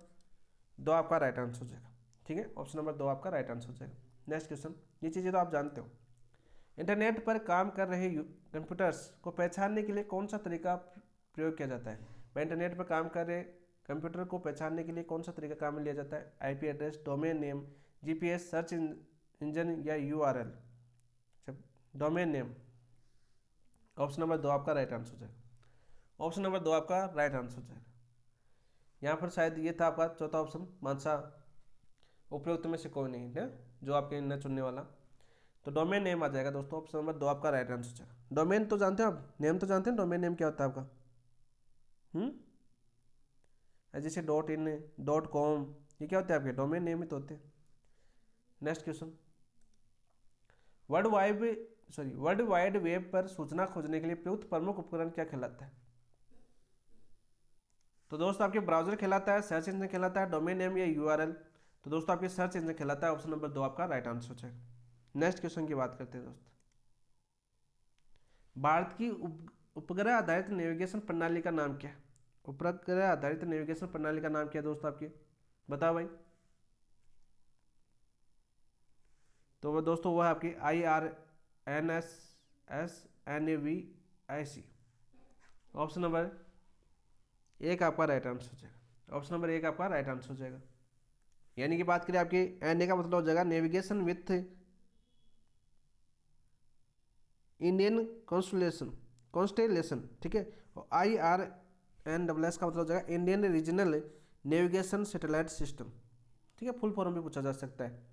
2 आपका राइट आंसर हो जाएगा, ठीक है, ऑप्शन नंबर 2 आपका राइट आंसर हो जाएगा। नेक्स्ट क्वेश्चन, ये चीज़ें तो आप जानते हो। इंटरनेट पर काम कर रहे कंप्यूटर्स को पहचानने के लिए कौन सा तरीका प्रयोग किया जाता है। मैं इंटरनेट पर काम कर रहे कंप्यूटर को पहचानने के लिए कौन सा तरीका काम में लिया जाता है। IP address, domain name, GPS, search engine या URL। Domain name, option number 2 आपका राइट आंसर हो जाएगा। ऑप्शन नंबर 2 आपका राइट आंसर हो जाएगा। यहाँ पर शायद ये था आपका चौथा ऑप्शन, मानसा उपयुक्त में से कोई नहीं है जो आपके न चुनने वाला। तो डोमेन नेम आ जाएगा दोस्तों, ऑप्शन नंबर 2 आपका राइट आंसर हो जाएगा। डोमेन तो जानते हैं आप, नेम तो जानते हैं, डोमेन नेम क्या होता है आपका, जैसे .in, .com, ये क्या होते हैं आपके डोमेन नेम ही तो होते हैं। Next question, world wide web पर सूचना खोजने के लिए प्रयुक्त प्रमुख उपकरण क्या कहलाता है। तो दोस्तों आपके ब्राउजर कहलाता है, सर्च इंजन कहलाता है, डोमेन नेम या URL। तो दोस्तों आपके सर्च इंजन कहलाता है, ऑप्शन नंबर 2 आपका राइट आंसर हो जाएगा। नेक्स्ट क्वेश्चन की बात करते हैं दोस्त, भारत की उपग्रह आधारित नेविगेशन प्रणाली का नाम क्या है। उपग्रह आधारित नेविगेशन प्रणाली का नाम क्या है दोस्तों आपके, बताओ भाई। तो वो दोस्तों वो है आपकी IRNSS-NAVIC। ऑप्शन नंबर 1 आपका राइट आंसर हो जाएगा। ऑप्शन नंबर 1 आपका राइट आंसर हो जाएगा। यानी कि बात करें आपकी NA का मतलब हो जाएगा नेविगेशन विथ इंडियन कॉन्स्टेलेशन, ठीक है। और IRNSS का मतलब हो जाएगा Indian regional navigation satellite system, ठीक है। फुल फॉर्म भी पूछा जा सकता है,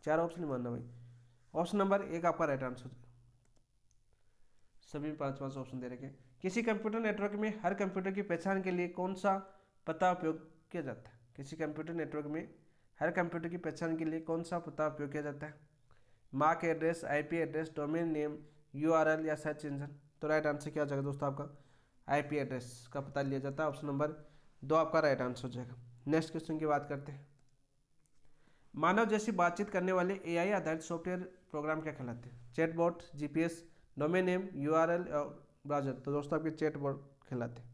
4 ऑप्शन मानना भाई। ऑप्शन नंबर 1 आपका राइट आंसर हो जाएगा। सभी 5 ऑप्शन दे रखे। किसी कंप्यूटर नेटवर्क में हर कंप्यूटर की पहचान के लिए कौन सा पता उपयोग किया जाता है। किसी कंप्यूटर नेटवर्क में हर कंप्यूटर की पहचान के लिए कौन सा पता उपयोग किया जाता है। MAC address, IP address, domain name, URL या सर्च इंजन। तो राइट आंसर क्या हो जाएगा दोस्तों आपका आईपी एड्रेस का पता लिया जाता है। ऑप्शन नंबर 2 आपका राइट आंसर हो जाएगा। नेक्स्ट क्वेश्चन की बात करते हैं। मानव जैसी बातचीत करने वाले एआई आधारित सॉफ्टवेयर प्रोग्राम क्या कहलाते हैं? Chatbot, GPS, domain name, URL और ब्राउजर। तो दोस्तों आपके चैटबॉट कहलाते हैं।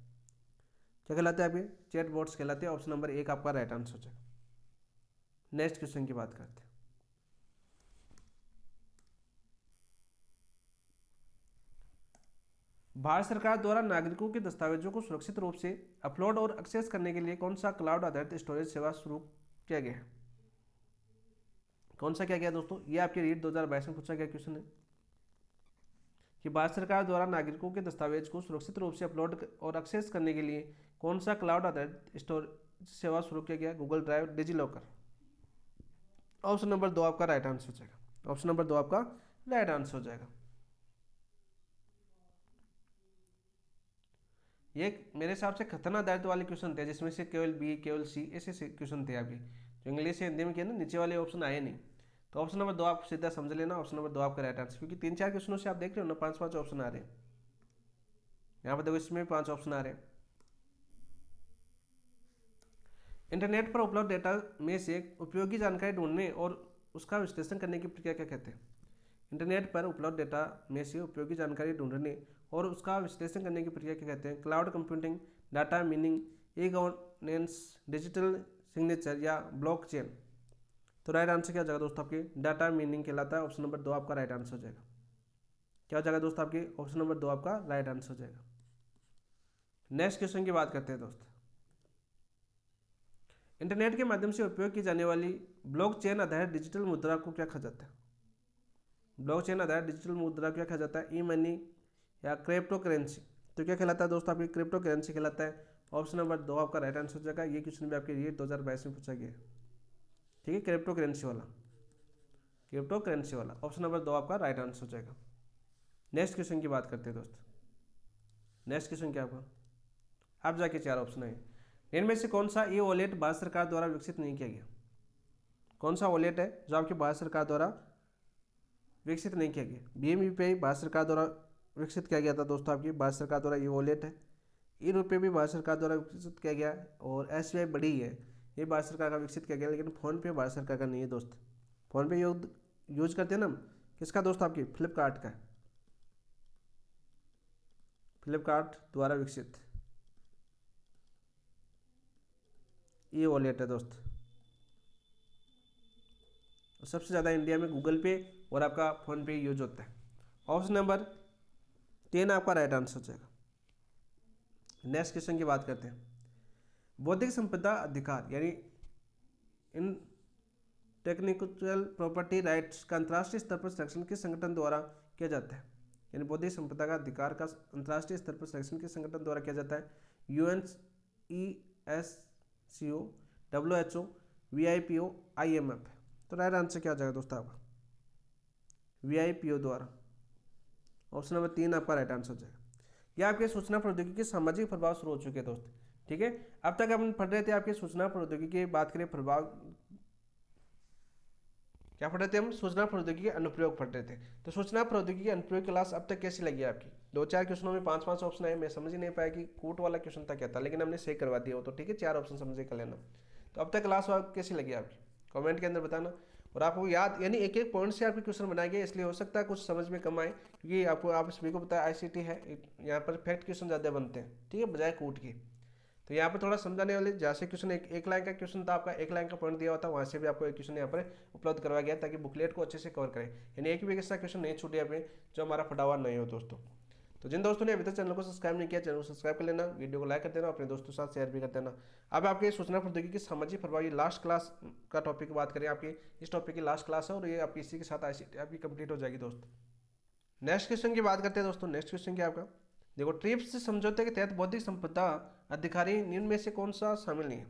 क्या कहलाते हैं आपके? चैटबॉट्स कहलाते हैं। ऑप्शन नंबर 1 आपका राइट आंसर हो जाएगा। नेक्स्ट क्वेश्चन की बात करते हैं। भारत सरकार द्वारा नागरिकों के दस्तावेजों को सुरक्षित रूप से अपलोड और एक्सेस करने के लिए कौन सा क्लाउड आधारित स्टोरेज सेवा शुरू किया गया है? कौन सा क्या गया दोस्तों? ये आपके रीट 2022 में पूछा गया क्वेश्चन है कि भारत सरकार द्वारा नागरिकों के दस्तावेज को सुरक्षित रूप से अपलोड और एक्सेस करने के लिए कौन सा क्लाउड आधारित स्टोरेज सेवा शुरू किया गया? Google drive, digi locker. Option number 2 आपका राइट आंसर हो जाएगा। ऑप्शन नंबर 2 आपका राइट आंसर हो जाएगा। ये मेरे हिसाब से खतरनाक दायित्व वाले क्वेश्चन थे, जिसमें से केवल बी, केवल सी ऐसे क्वेश्चन थे आपके, जो इंग्लिश से हिंदी में किया ना, नीचे वाले ऑप्शन आए नहीं। तो ऑप्शन नंबर 2 आप सीधा समझ लेना, ऑप्शन नंबर 2 आपका राइट आंसर, क्योंकि 3-4 क्वेश्चनों से आप देख रहे हो ना 5-5 ऑप्शन आ रहे हैं। यहाँ पर देखो इसमें भी 5 ऑप्शन आ रहे हैं। इंटरनेट पर उपलब्ध डेटा में से उपयोगी जानकारी ढूंढने और उसका विश्लेषण करने की प्रक्रिया क्या कहते हैं? इंटरनेट पर उपलब्ध डेटा में से उपयोगी जानकारी ढूंढने और उसका विश्लेषण करने की प्रक्रिया क्या कहते हैं? Cloud computing, data meaning, e governance, digital signature या ब्लॉकचेन। तो राइट आंसर क्या हो जाएगा दोस्तों आपके? डाटा मीनिंग कहलाता है। ऑप्शन नंबर 2 आपका राइट आंसर हो जाएगा। क्या हो जाएगा दोस्तों आपके? ऑप्शन नंबर 2 आपका राइट आंसर हो जाएगा। नेक्स्ट क्वेश्चन की बात करते हैं दोस्त। इंटरनेट के माध्यम से उपयोग की जाने वाली ब्लॉकचेन आधारित डिजिटल मुद्रा को क्या कहा जाता है? ब्लॉकचेन आधारित डिजिटल मुद्रा क्या कहा जाता है? ई मनी या क्रिप्टो करेंसी। तो क्या कहलाता है दोस्तों आपकी? क्रिप्टो करेंसी कहलाता है। ऑप्शन नंबर 2 आपका राइट आंसर हो जाएगा। ये क्वेश्चन भी आपके लिए 2022 में पूछा गया है। ठीक है, क्रिप्टो करेंसी वाला, क्रिप्टो करेंसी वाला। ऑप्शन नंबर 2 आपका राइट आंसर हो जाएगा। नेक्स्ट क्वेश्चन की बात करते हैं दोस्त। नेक्स्ट क्वेश्चन क्या होगा? अब जाके 4 ऑप्शन है। इनमें से कौन सा ई वॉलेट भारत सरकार द्वारा विकसित नहीं किया गया? कौन सा वॉलेट है जो आपकी भारत सरकार द्वारा विकसित नहीं किया गया? भीम यूपीआई भारत सरकार द्वारा विकसित किया गया था दोस्तों, आपकी भारत सरकार द्वारा ये वॉलेट है। ई रुपये भी भारत सरकार द्वारा विकसित किया गया, और एसबीआई बड़ी है, ये भारत सरकार का विकसित किया गया। लेकिन फ़ोन पे भारत सरकार का नहीं है दोस्त। फ़ोन पे यूज करते हैं ना, किसका दोस्त? आपकी फ्लिपकार्ट का, फ्लिपकार्ट द्वारा विकसित ये वॉलेट है दोस्त। सबसे ज़्यादा इंडिया में गूगल पे और आपका फ़ोन पे यूज होता है। ऑप्शन नंबर 3 आपका राइट आंसर हो जाएगा। नेक्स्ट क्वेश्चन की बात करते हैं। बौद्धिक संपदा अधिकार यानी इन टेक्निकल प्रॉपर्टी राइट्स का अंतर्राष्ट्रीय स्तर पर संरक्षण किस संगठन द्वारा किया जाता है? यानी बौद्धिक संपदा का अधिकार का अंतर्राष्ट्रीय स्तर पर संरक्षण किस संगठन द्वारा किया जाता है? UNESCO, WHO, WIPO, IMF। तो राइट आंसर क्या हो जाएगा दोस्तों आपका? WIPO द्वारा। ऑप्शन नंबर 3 आपका राइट आंसर हो जाएगा। यह आपके सूचना प्रौद्योगिकी के सामाजिक प्रभाव शुरू हो चुके हैं दोस्त। ठीक है, अब तक हम पढ़ रहे थे आपके सूचना प्रौद्योगिकी की बात करें प्रभाव, क्या पढ़ रहे थे हम? सूचना प्रौद्योगिकी अनुप्रयोग पढ़ रहे थे। तो सूचना प्रौद्योगिकी अनुप्रयोग क्लास अब तक कैसी लगी आपकी? 2-4 क्वेश्चनों में 5-5 ऑप्शन आए, मैं समझ ही नहीं पाया कि कूट वाला क्वेश्चन था क्या था, लेकिन हमने सही करवा दिया हो। तो ठीक है, 4 ऑप्शन समझे कर लेना। तो अब तक क्लास कैसी लगी आपकी? कमेंट के अंदर बताना। और आपको याद, यानी एक एक पॉइंट से आपके क्वेश्चन बनाए गए, इसलिए हो सकता है कुछ समझ में कम आए, क्योंकि आपको आप सभी को पता है ICT है, यहाँ पर फैक्ट क्वेश्चन ज़्यादा बनते हैं, ठीक है, बजाय कूट के। तो यहाँ पर थोड़ा समझाने वाले, जैसे क्वेश्चन एक लाइन का क्वेश्चन था आपका, 1 लाइन का पॉइंट दिया हुआ था, वहाँ से भी आपको एक क्वेश्चन यहाँ पर उपलब्ध करवाया गया, ताकि बुकलेट को अच्छे से कवर करें, यानी एक भी ऐसा क्वेश्चन नहीं छूटे यहाँ पे जो हमारा फटावा नहीं हो दोस्तों। तो जिन दोस्तों ने अभी तक चैनल को सब्सक्राइब नहीं किया, चैनल को सब्सक्राइब कर लेना, वीडियो को लाइक कर देना, अपने दोस्तों के साथ शेयर भी कर देना। अब आपके सूचना प्रौद्योगिकी सामाजिक प्रभाव, ये लास्ट क्लास का टॉपिक बात करें, आपकी इस टॉपिक की लास्ट क्लास है, और ये आपकी इसी के साथ ICT आपकी कंप्लीट हो जाएगी दोस्त। नेक्स्ट क्वेश्चन की बात करते हैं दोस्तों। नेक्स्ट क्वेश्चन क्या आपका? देखो, ट्रिप्स समझौते के तहत बौद्धिक संपदा अधिकारी निम्न में से कौन सा शामिल नहीं है?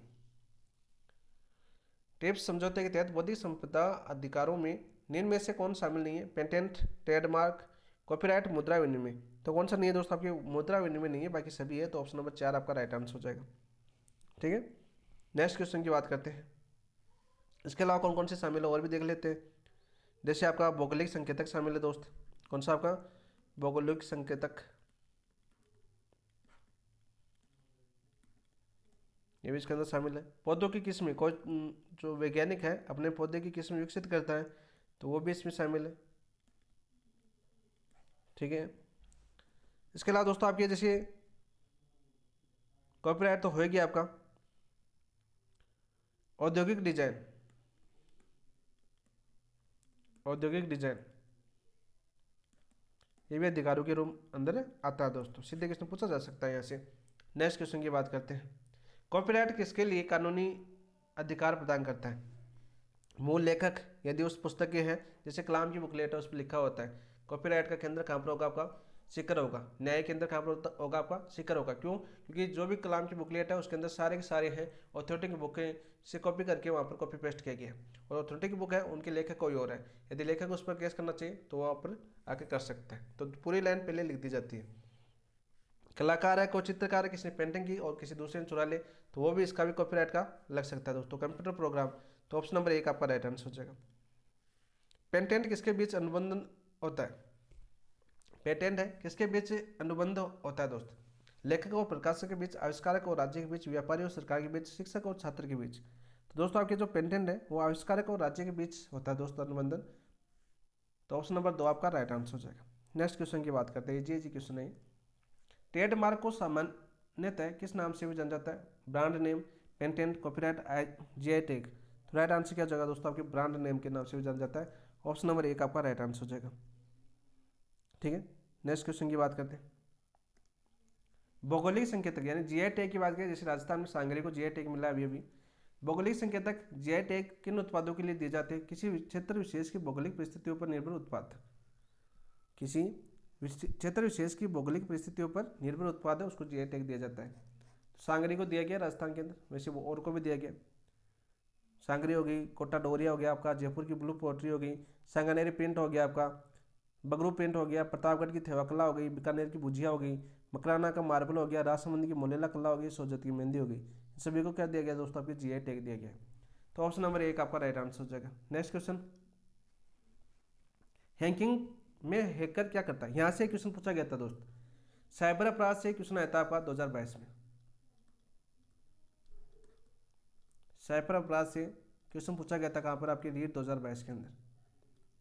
ट्रिप्स समझौते के तहत बौद्धिक संपदा अधिकारों में निम्न में से कौन शामिल नहीं है? पेटेंट, ट्रेडमार्क, कॉपीराइट, मुद्रा विनिमय। तो कौन सा नहीं है दोस्तों आपके? मुद्रा विनिमय नहीं है, बाकी सभी है। तो ऑप्शन नंबर 4 आपका राइट आंसर हो जाएगा। ठीक है, नेक्स्ट क्वेश्चन की बात करते हैं। इसके अलावा कौन कौन से शामिल है और भी देख लेते हैं। जैसे आपका भौगोलिक संकेतक शामिल है दोस्त। कौन सा आपका? भौगोलिक संकेतक। ये भी इसके अंदर शामिल है। पौधों की किस्में, कोई जो वैज्ञानिक है अपने पौधे की किस्म विकसित करता है तो वो भी इसमें शामिल है। ठीक है, इसके अलावा दोस्तों आपके जैसे कॉपीराइट तो होएगी आपका। औद्योगिक डिजाइन, औद्योगिक डिजाइन ये भी अधिकारों के रूम अंदर आता है दोस्तों, सीधे क्वेश्चन पूछा जा सकता है यहाँ से। नेक्स्ट क्वेश्चन की बात करते हैं। कॉपीराइट किसके लिए कानूनी अधिकार प्रदान करता है? मूल लेखक यदि उस पुस्तक के है, जैसे कलाम की बुकलेट है उस पर लिखा होता है कॉपीराइट का केंद्र कहाँ पर होगा? आपका शिखर होगा। न्याय केंद्र कहाँ पर होगा? आपका शिखर होगा। क्यों? क्योंकि जो भी कलाम की बुकलेट है उसके अंदर सारे के सारे हैं ऑथोरिटी की बुकें से कॉपी करके वहाँ पर कॉपी पेस्ट किया गया है, और ऑथोरिटी की बुक है उनके लेखक कोई और है। यदि लेखक उस पर केस करना चाहिए तो वहाँ पर आके कर सकता है। तो पूरी लाइन पहले लिख दी जाती है। कलाकार है, कोई चित्रकार है, किसी ने पेंटिंग की और किसी दूसरे ने चुरा ले तो वो भी इसका भी कॉपीराइट का लग सकता है दोस्तों। कंप्यूटर प्रोग्राम, तो ऑप्शन नंबर 1 आपका राइट आंसर हो जाएगा। पेटेंट किसके बीच अनुबंध होता है? पेटेंट है किसके बीच अनुबंध होता है दोस्त? लेखक और प्रकाशक के बीच, आविष्कारक और राज्य के बीच, व्यापारी और सरकार के बीच, शिक्षक और छात्र के बीच। तो दोस्तों आपके जो पेटेंट है वो आविष्कारक और राज्य के बीच होता है दोस्तों अनुबंधन। तो ऑप्शन नंबर 2 आपका राइट आंसर हो जाएगा। नेक्स्ट क्वेश्चन की बात करते हैं, जी क्वेश्चन है। ट्रेडमार्क को सामान्यतः किस नाम से भी जाना जाता है? Brand name, patent, copyright, GI tag. तो राइट आंसर क्या हो जाएगा दोस्तों? आपके ब्रांड नेम के नाम से भी जाना जाता है। ऑप्शन नंबर 1 आपका राइट आंसर हो जाएगा। ठीक है, नेक्स्ट क्वेश्चन की बात करते हैं। भौगोलिक संकेतक यानी जीआई टैग की बात करें, जैसे राजस्थान में सांगरी को जीआई टैग मिला अभी। भौगोलिक संकेतक जीआई टैग किन उत्पादों के लिए दिए जाते हैं? किसी क्षेत्र विशेष की भौगोलिक परिस्थितियों पर निर्भर उत्पाद, किसी क्षेत्र विशेष की भौगोलिक परिस्थितियों पर निर्भर उत्पाद है उसको जीआई टैग दिया जाता है। तो सांगरी को दिया गया राजस्थान के अंदर, वैसे वो और को भी दिया गया। सांगरी हो गई, कोटा डोरिया हो गया आपका, जयपुर की ब्लू पोट्री हो गई, सांगानेरी प्रिंट हो गया आपका, बगरू पेंट हो गया, प्रतापगढ़ की थेवा कला हो गई, बीकानेर की भुजिया हो गई, मकराना का मार्बल हो गया, राजसमंद की मोलेला कला हो गई, सोजत की मेहंदी हो गई। इन सभी को क्या दिया गया दोस्तों? आपके जीआई टैग दिया गया। तो ऑप्शन नंबर 1 आपका राइट आंसर हो जाएगा। नेक्स्ट क्वेश्चन, हैकिंग में हैकर क्या करता है? यहाँ से क्वेश्चन पूछा गया था दोस्त, साइबर अपराध से क्वेश्चन आया था आपका 2022 में। साइबर अपराध से क्वेश्चन पूछा गया था कहाँ पर? आपके रीट 2022 के अंदर।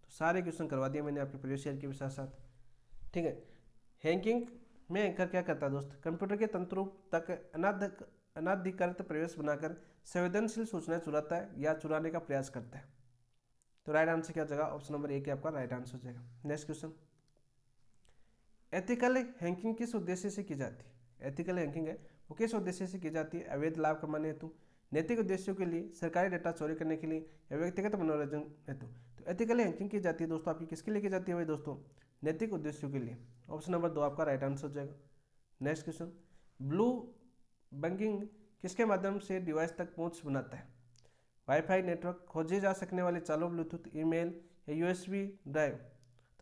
तो सारे क्वेश्चन करवा दिए मैंने आपके प्रीवियस ईयर के भी साथ साथ। ठीक है, हैकिंग में हैकर क्या करता है दोस्त? कंप्यूटर के तंत्रों तक अनाधिकृत प्रवेश बनाकर संवेदनशील सूचनाएं चुराता है या चुराने का प्रयास करता है। तो राइट आंसर क्या जगह? ऑप्शन नंबर 1 आपका राइट आंसर हो जाएगा। नेक्स्ट क्वेश्चन, एथिकल हैकिंग किस उद्देश्य से की जाती है? एथिकल हैकिंग है वो किस उद्देश्य से की जाती है? अवैध लाभ कमाने हेतु, नैतिक उद्देश्यों के लिए, सरकारी डेटा चोरी करने के लिए, या व्यक्तिगत मनोरंजन हेतु। तो एथिकल हैकिंग की जाती है दोस्तों आपकी किसके लिए की जाती है भाई दोस्तों? नैतिक उद्देश्यों के लिए। ऑप्शन नंबर 2 आपका राइट आंसर हो जाएगा। नेक्स्ट क्वेश्चन, ब्लू बंगिंग किसके माध्यम से डिवाइस तक पहुंच बनाता है? वाईफाई नेटवर्क, खोजे जा सकने वाले चालू ब्लूटूथ, ईमेल, या यूएसबी ड्राइव।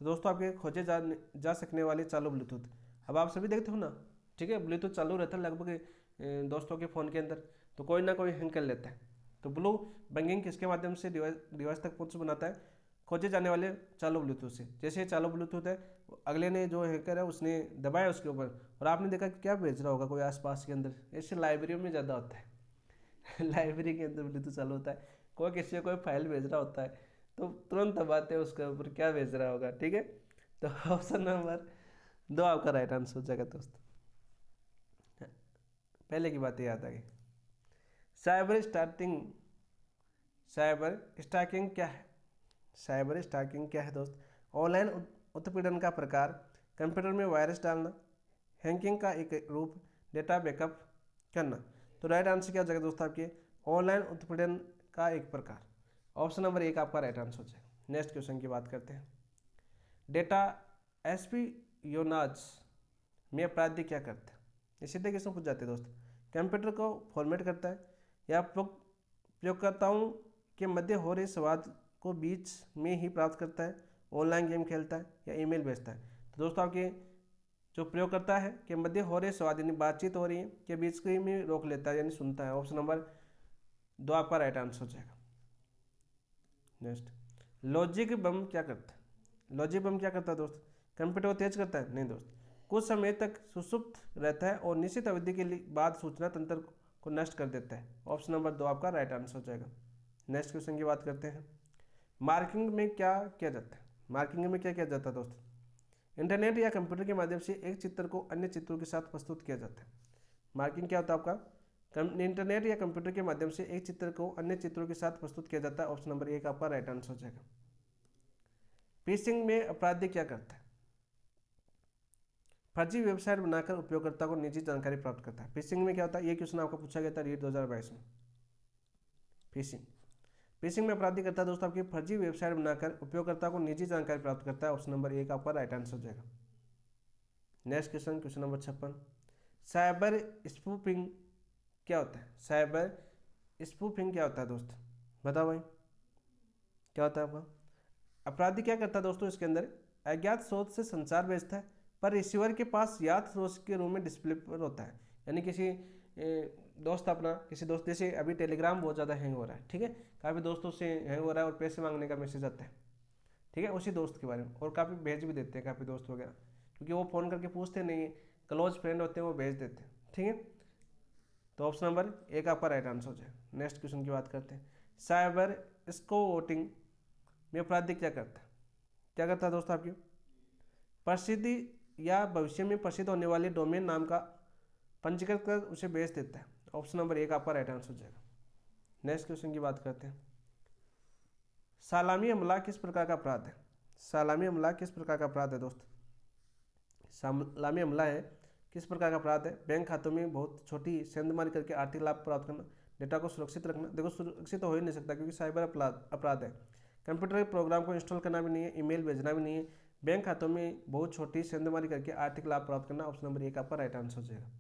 तो दोस्तों आपके खोजे जा सकने वाले चालू ब्लूटूथ। अब आप सभी देखते हो ना, ठीक है, ब्लूटूथ चालू रहता है लगभग दोस्तों के फ़ोन के अंदर, तो कोई ना कोई हैंग कर लेता है। तो ब्लू बंगिंग किसके माध्यम से डिवाइस तक पहुंच बनाता है? खोजे जाने वाले चालू ब्लूटूथ से। जैसे चालू ब्लूटूथ है, अगले ने जो हैकर है उसने दबाया उसके ऊपर, और आपने देखा कि क्या भेज रहा होगा कोई आसपास के अंदर। ऐसे लाइब्रेरी में ज़्यादा होता है लाइब्रेरी के अंदर ब्लूटूथ चालू होता है, कोई किसी को कोई फाइल भेज रहा होता है तो तुरंत दबाते हैं उसके ऊपर क्या भेज रहा होगा। ठीक है, तो ऑप्शन नंबर 2 आपका राइट आंसर हो जाएगा दोस्त। पहले की बातें याद आ गई। साइबर स्टैकिंग क्या है? साइबर स्टैकिंग क्या है दोस्त? ऑनलाइन उत्पीड़न का प्रकार, कंप्यूटर में वायरस डालना, हैकिंग का एक रूप, डेटा बैकअप करना। तो राइट आंसर क्या हो जाएगा दोस्तों आपके? ऑनलाइन उत्पीड़न का एक प्रकार। ऑप्शन नंबर 1 आपका राइट आंसर हो जाएगा। नेक्स्ट क्वेश्चन की बात करते हैं। डेटा एस्पियोनाज में अपराधी क्या करता है? ये सीधे क्वेश्चन पूछ जाते हैं दोस्त। कंप्यूटर को फॉर्मेट करता है, या प्रयोगकर्ताओं के मध्य हो रहे संवाद को बीच में ही प्राप्त करता है, ऑनलाइन गेम खेलता है, या ईमेल भेजता है। तो दोस्तों आपके जो प्रयोगकर्ता है के मध्य हो रहे संवाद यानी बातचीत हो रही है के बीच के में रोक लेता है यानी सुनता है। ऑप्शन नंबर 2 आपका राइट आंसर हो जाएगा। नेक्स्ट, लॉजिक बम क्या करता है? लॉजिक बम क्या करता है दोस्त? कंप्यूटर को तेज करता है? नहीं दोस्त, कुछ समय तक सुसुप्त रहता है और निश्चित अवधि के लिए बाद सूचना तंत्र को नष्ट कर देता है। ऑप्शन नंबर 2 आपका राइट आंसर हो जाएगा। नेक्स्ट क्वेश्चन की बात करते हैं। मार्किंग में क्या किया जाता है? मार्किंग में क्या किया जाता है दोस्तों? इंटरनेट या कंप्यूटर के माध्यम से एक चित्र को अन्य चित्रों के साथ प्रस्तुत किया जाता है। मार्किंग क्या होता है आपका? इंटरनेट या कंप्यूटर के माध्यम से एक चित्र को अन्य चित्रों के साथ प्रस्तुत किया जाता है। ऑप्शन नंबर 1 आपका राइट आंसर हो जाएगा। फिशिंग में अपराधी क्या करता है? फर्जी वेबसाइट बनाकर उपयोगकर्ता को निजी जानकारी प्राप्त करता है। फिशिंग में क्या होता है? ये क्वेश्चन आपको पूछा गया था रीट 2022 में। फिशिंग में अपराधी करता है दोस्तों आपकी फर्जी वेबसाइट बनाकर उपयोगकर्ता को निजी जानकारी प्राप्त करता है। ऑप्शन नंबर 1 आपका राइट आंसर हो जाएगा। Next question, question number 56। Cyber spoofing क्या होता है? साइबर स्पूफिंग क्या होता है दोस्त? बताओ भाई, क्या होता है आपका? अपराधी क्या करता है दोस्तों इसके अंदर? अज्ञात स्रोत से संचार भेजता है, पर रिसीवर के पास ज्ञात स्रोत के रूप में डिस्प्ले पर होता है। यानी किसी दोस्त अपना, किसी दोस्त, जैसे अभी टेलीग्राम बहुत ज़्यादा हैंग हो रहा है, ठीक है, काफ़ी दोस्तों से हैंग हो रहा है और पैसे मांगने का मैसेज आता है, ठीक है, उसी दोस्त के बारे में, और काफ़ी भेज भी देते हैं काफ़ी दोस्त वगैरह, क्योंकि वो फ़ोन करके पूछते नहीं है, क्लोज फ्रेंड होते हैं वो भेज देते हैं, ठीक है। तो ऑप्शन नंबर 1 आपका राइट आंसर हो जाए। नेक्स्ट क्वेश्चन की बात करते हैं। साइबर स्कोटिंग में अपराधी क्या करता है? क्या करता है दोस्तों आपकी? प्रसिद्धि या भविष्य में प्रसिद्ध होने वाले डोमेन नाम का पंजीकृत कर उसे बेच देता है। ऑप्शन नंबर 1 आपका राइट आंसर हो जाएगा। नेक्स्ट क्वेश्चन की बात करते हैं। सलामी हमला किस प्रकार का अपराध है? सलामी हमला किस प्रकार का अपराध है दोस्त? सलामी हमला है किस प्रकार का अपराध है? बैंक खातों में बहुत छोटी सेंधमारी करके आर्थिक लाभ प्राप्त करना, डेटा को सुरक्षित रखना। देखो सुरक्षित तो हो ही नहीं सकता क्योंकि साइबर अपराध है। कंप्यूटर के प्रोग्राम को इंस्टॉल करना भी नहीं है, ईमेल भेजना भी नहीं है। बैंक खातों में बहुत छोटी सेंधमारी करके आर्थिक लाभ प्राप्त करना। ऑप्शन नंबर 1 आपका राइट आंसर हो जाएगा।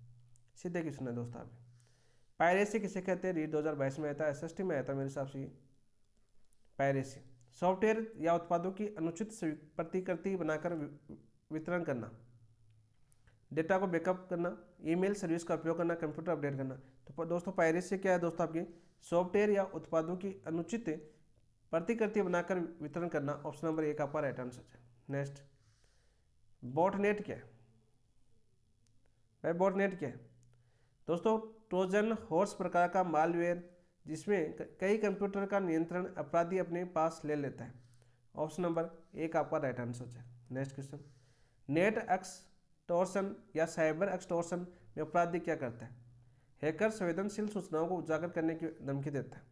सीधे क्वेश्चन है दोस्तों आपके। पायरेसी किसे कहते हैं? रीट 2022 में आया था, SST में आया था मेरे हिसाब से। पायरेसी सॉफ्टवेयर या उत्पादों की अनुचित प्रतिकृति बनाकर वितरण करना, डेटा को बैकअप करना, ईमेल सर्विस का उपयोग करना, कंप्यूटर अपडेट करना। तो दोस्तों पायरेसी क्या है दोस्तों आपकी? सॉफ्टवेयर या उत्पादों की अनुचित प्रतिकृति बनाकर वितरण करना। ऑप्शन नंबर 1 आपका राइट आंसर है। नेक्स्ट, बॉटनेट क्या है भाई? बॉटनेट क्या है दोस्तों? ट्रोजन हॉर्स प्रकार का मालवेयर जिसमें कई कंप्यूटर का नियंत्रण अपराधी अपने पास ले लेता है। ऑप्शन नंबर 1 आपका राइट आंसर है। नेक्स्ट क्वेश्चन, नेट एक्सटॉर्शन या साइबर एक्सटॉर्शन में अपराधी क्या करता है? हैकर संवेदनशील सूचनाओं को उजागर करने की धमकी देता है,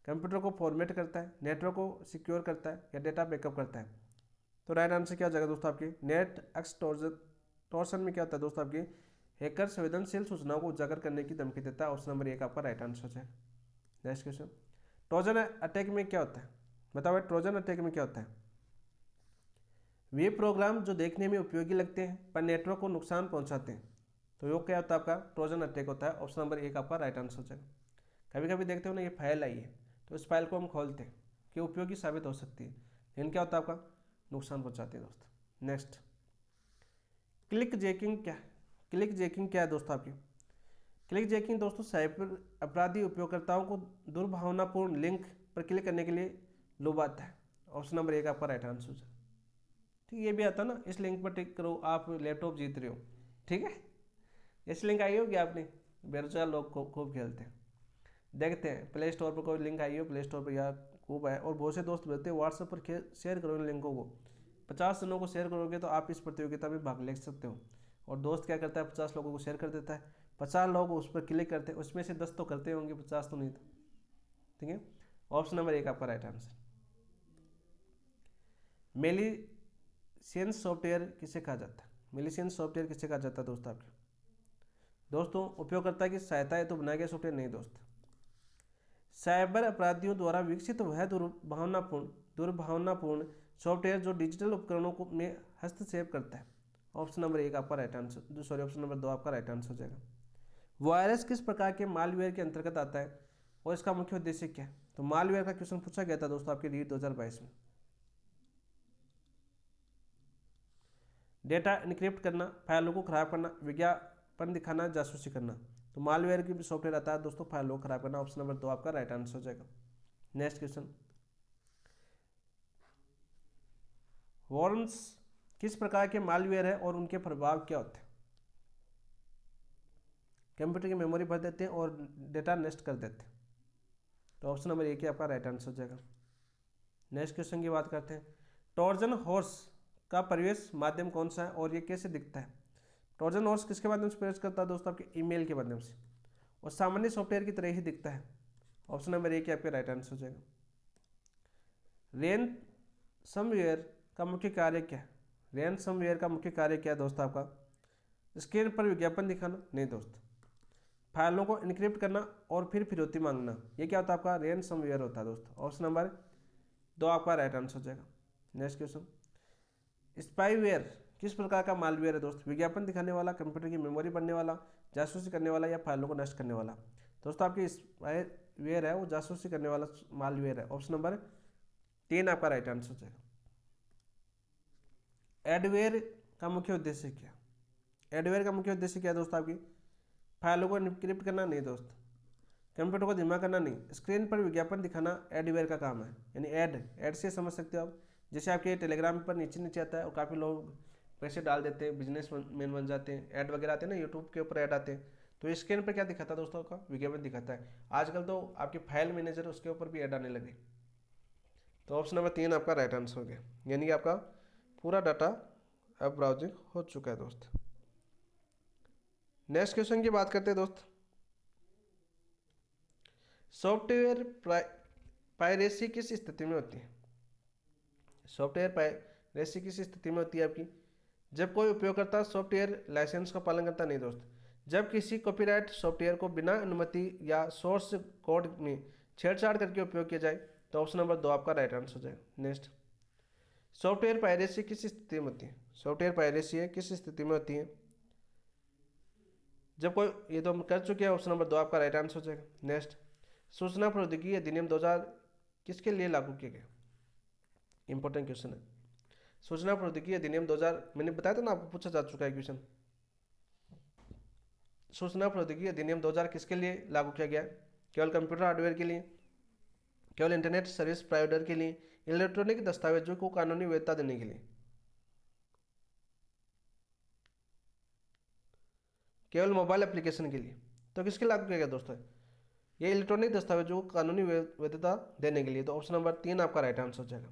कंप्यूटर को फॉर्मेट करता है, नेटवर्क को सिक्योर करता है या डेटा बैकअप करता है। तो राइट आंसर क्या हो जाएगा दोस्तों आपकी? नेट एक्सटॉर्शन में क्या होता है दोस्तों आपकी? हैकर संवेदनशील सूचनाओं को उजागर करने की धमकी देता है। ऑप्शन नंबर 1 आपका राइट आंसर है। नेक्स्ट क्वेश्चन, ट्रोजन अटैक में क्या होता है? बताओ ट्रोजन अटैक में क्या होता है? वे प्रोग्राम जो देखने में उपयोगी लगते हैं पर नेटवर्क को नुकसान पहुंचाते हैं। तो वो क्या होता है आपका? ट्रोजन अटैक होता है। ऑप्शन नंबर 1 आपका राइट आंसर हो जाएगा। कभी कभी देखते हो ना, ये फाइल आई है तो इस फाइल को हम खोलते हैं कि उपयोगी साबित हो सकती है, लेकिन क्या होता है आपका? नुकसान पहुंचाती है दोस्त। नेक्स्ट, क्लिक जैकिंग क्या है? क्लिक जैकिंग क्या है दोस्तों आपकी? क्लिक जैकिंग दोस्तों साइबर अपराधी उपयोगकर्ताओं को दुर्भावनापूर्ण लिंक पर क्लिक करने के लिए लुभाता है। ऑप्शन नंबर 1 आपका राइट आंसर है। ठीक, ये भी आता ना, इस लिंक पर टिक करो आप लैपटॉप जीत रहे हो, ठीक है। इस लिंक आई होगी आपने, बेरोजगार लोग खूब खेलते हैं, देखते हैं प्ले स्टोर पर कोई लिंक आई हो, प्ले स्टोर पर या खूब है, और बहुत से दोस्त रहते हैं व्हाट्सएप पर शेयर करो इन लिंकों को। 50 जनों को शेयर करोगे तो आप इस प्रतियोगिता में भाग ले सकते हो। और दोस्त क्या करता है? 50 लोगों को शेयर कर देता है, 50 लोग उस पर क्लिक करते हैं, उसमें से 10 तो करते होंगे, 50 तो नहीं था, ठीक है। ऑप्शन नंबर 1 आपका राइट आंसर। मेलिशियस सॉफ्टवेयर किसे कहा जाता है? मेलिशियस सॉफ्टवेयर किसे कहा जाता है दोस्तों आपके? दोस्तों उपयोगकर्ता की सहायता है तो बनाया गया सॉफ्टवेयर नहीं दोस्त। साइबर अपराधियों द्वारा विकसित वह दुर्भावनापूर्ण सॉफ्टवेयर जो डिजिटल उपकरणों को में हस्तक्षेप करता है। ऑप्शन नंबर 1 आपका right answer, sorry option number 2 आपका राइट आंसर हो जाएगा। वायरस किस प्रकार के मालवेयर के अंतर्गत आता है और इसका मुख्य उद्देश्य क्या है? तो मालवेयर का क्वेश्चन पूछा गया था दोस्तों आपके रीट 2022 में। डेटा इनक्रिप्ट करना, फाइलों को खराब करना, विज्ञापन दिखाना, जासूसी करना। तो मालवेयर की भी सॉफ्टवेयर आता है दोस्तों फाइलों को खराब करना। ऑप्शन नंबर 2 आपका राइट आंसर हो जाएगा। नेक्स्ट क्वेश्चन, वॉर्म्स किस प्रकार के मालवेयर है और उनके प्रभाव क्या होते हैं? कंप्यूटर की मेमोरी भर देते हैं और डेटा नेस्ट कर देते हैं। तो ऑप्शन नंबर एक ही आपका राइट आंसर हो जाएगा। नेक्स्ट क्वेश्चन की बात करते हैं। ट्रोजन हॉर्स का प्रवेश माध्यम कौन सा है और ये कैसे दिखता है? ट्रोजन हॉर्स किसके माध्यम से प्रवेश करता है दोस्तों? आपके ईमेल के माध्यम से, और सामान्य सॉफ्टवेयर की तरह ही दिखता है। ऑप्शन नंबर एक ही आपका राइट आंसर हो जाएगा। रैनसमवेयर का मुख्य कार्य क्या है? रैनसमवेयर का मुख्य कार्य क्या है दोस्तों आपका? स्क्रीन पर विज्ञापन दिखाना? नहीं दोस्त। फाइलों को इनक्रिप्ट करना और फिर फिरौती मांगना, ये क्या होता है आपका? रैनसमवेयर होता है दोस्तों। ऑप्शन नंबर दो आपका राइट आंसर हो जाएगा। Next question. स्पाईवेयर किस प्रकार का मालवेयर है दोस्त? विज्ञापन दिखाने वाला, कंप्यूटर की मेमोरी बनने वाला, जासूसी करने वाला, या फाइलों को नष्ट करने वाला? दोस्तों आपकी स्पाईवेयर है वो जासूसी करने वाला मालवेयर है। ऑप्शन नंबर तीन आपका राइट आंसर हो जाएगा। एडवेयर का मुख्य उद्देश्य क्या? एडवेयर का मुख्य उद्देश्य क्या है दोस्तों आपकी? फाइलों को इनक्रिप्ट करना? नहीं दोस्त। कंप्यूटर को धीमा करना? नहीं। स्क्रीन पर विज्ञापन दिखाना एडवेयर का काम है, यानी ऐड से समझ सकते हो आप। जैसे आपके टेलीग्राम पर नीचे नीचे आता है और काफ़ी लोग पैसे डाल देते हैं, बिजनेस मैन बन जाते हैं, ऐड वगैरह आते हैं ना, यूट्यूब के ऊपर ऐड आते हैं। तो स्क्रीन पर क्या दिखाता है दोस्तों? का विज्ञापन दिखाता है। आजकल तो आपके फाइल मैनेजर उसके ऊपर भी ऐड आने लगे। तो ऑप्शन नंबर तीन आपका राइट आंसर हो गया, यानी कि आपका पूरा डाटा अब ब्राउजिंग हो चुका है दोस्त। नेक्स्ट क्वेश्चन की बात करते हैं दोस्त। सॉफ्टवेयर पायरेसी किस स्थिति में होती है? सॉफ्टवेयर पायरेसी किस स्थिति में होती है आपकी? जब कोई उपयोगकर्ता सॉफ्टवेयर लाइसेंस का पालन करता नहीं दोस्त। जब किसी कॉपीराइट सॉफ्टवेयर को बिना अनुमति या सोर्स कोड में छेड़छाड़ करके उपयोग किया जाए। तो ऑप्शन नंबर दो आपका राइट आंसर हो जाएगा। नेक्स्ट। सॉफ्टवेयर पायरेसी किस स्थिति में होती है? सॉफ्टवेयर पायरेसी है किस स्थिति में होती है? जब कोई, ये तो हम कर चुके हैं, ऑप्शन नंबर दो आपका राइट आंसर हो जाएगा। नेक्स्ट। सूचना प्रौद्योगिकी अधिनियम 2000 किसके लिए लागू किया गया? इंपॉर्टेंट क्वेश्चन है। सूचना प्रौद्योगिकी अधिनियम 2000 मैंने बताया था ना आपको, पूछा जा चुका है क्वेश्चन। सूचना प्रौद्योगिकी अधिनियम 2000 किसके लिए लागू किया गया? केवल कंप्यूटर हार्डवेयर के लिए, केवल इंटरनेट सर्विस प्रोवाइडर के लिए, इलेक्ट्रॉनिक दस्तावेजों को कानूनी वैधता देने के लिए? केवल मोबाइल एप्लीकेशन के लिए। तो किसके लागू किया गया दोस्तों? ये इलेक्ट्रॉनिक दस्तावेजों को कानूनी वैधता देने के लिए। तो ऑप्शन नंबर तीन आपका राइट आंसर हो जाएगा।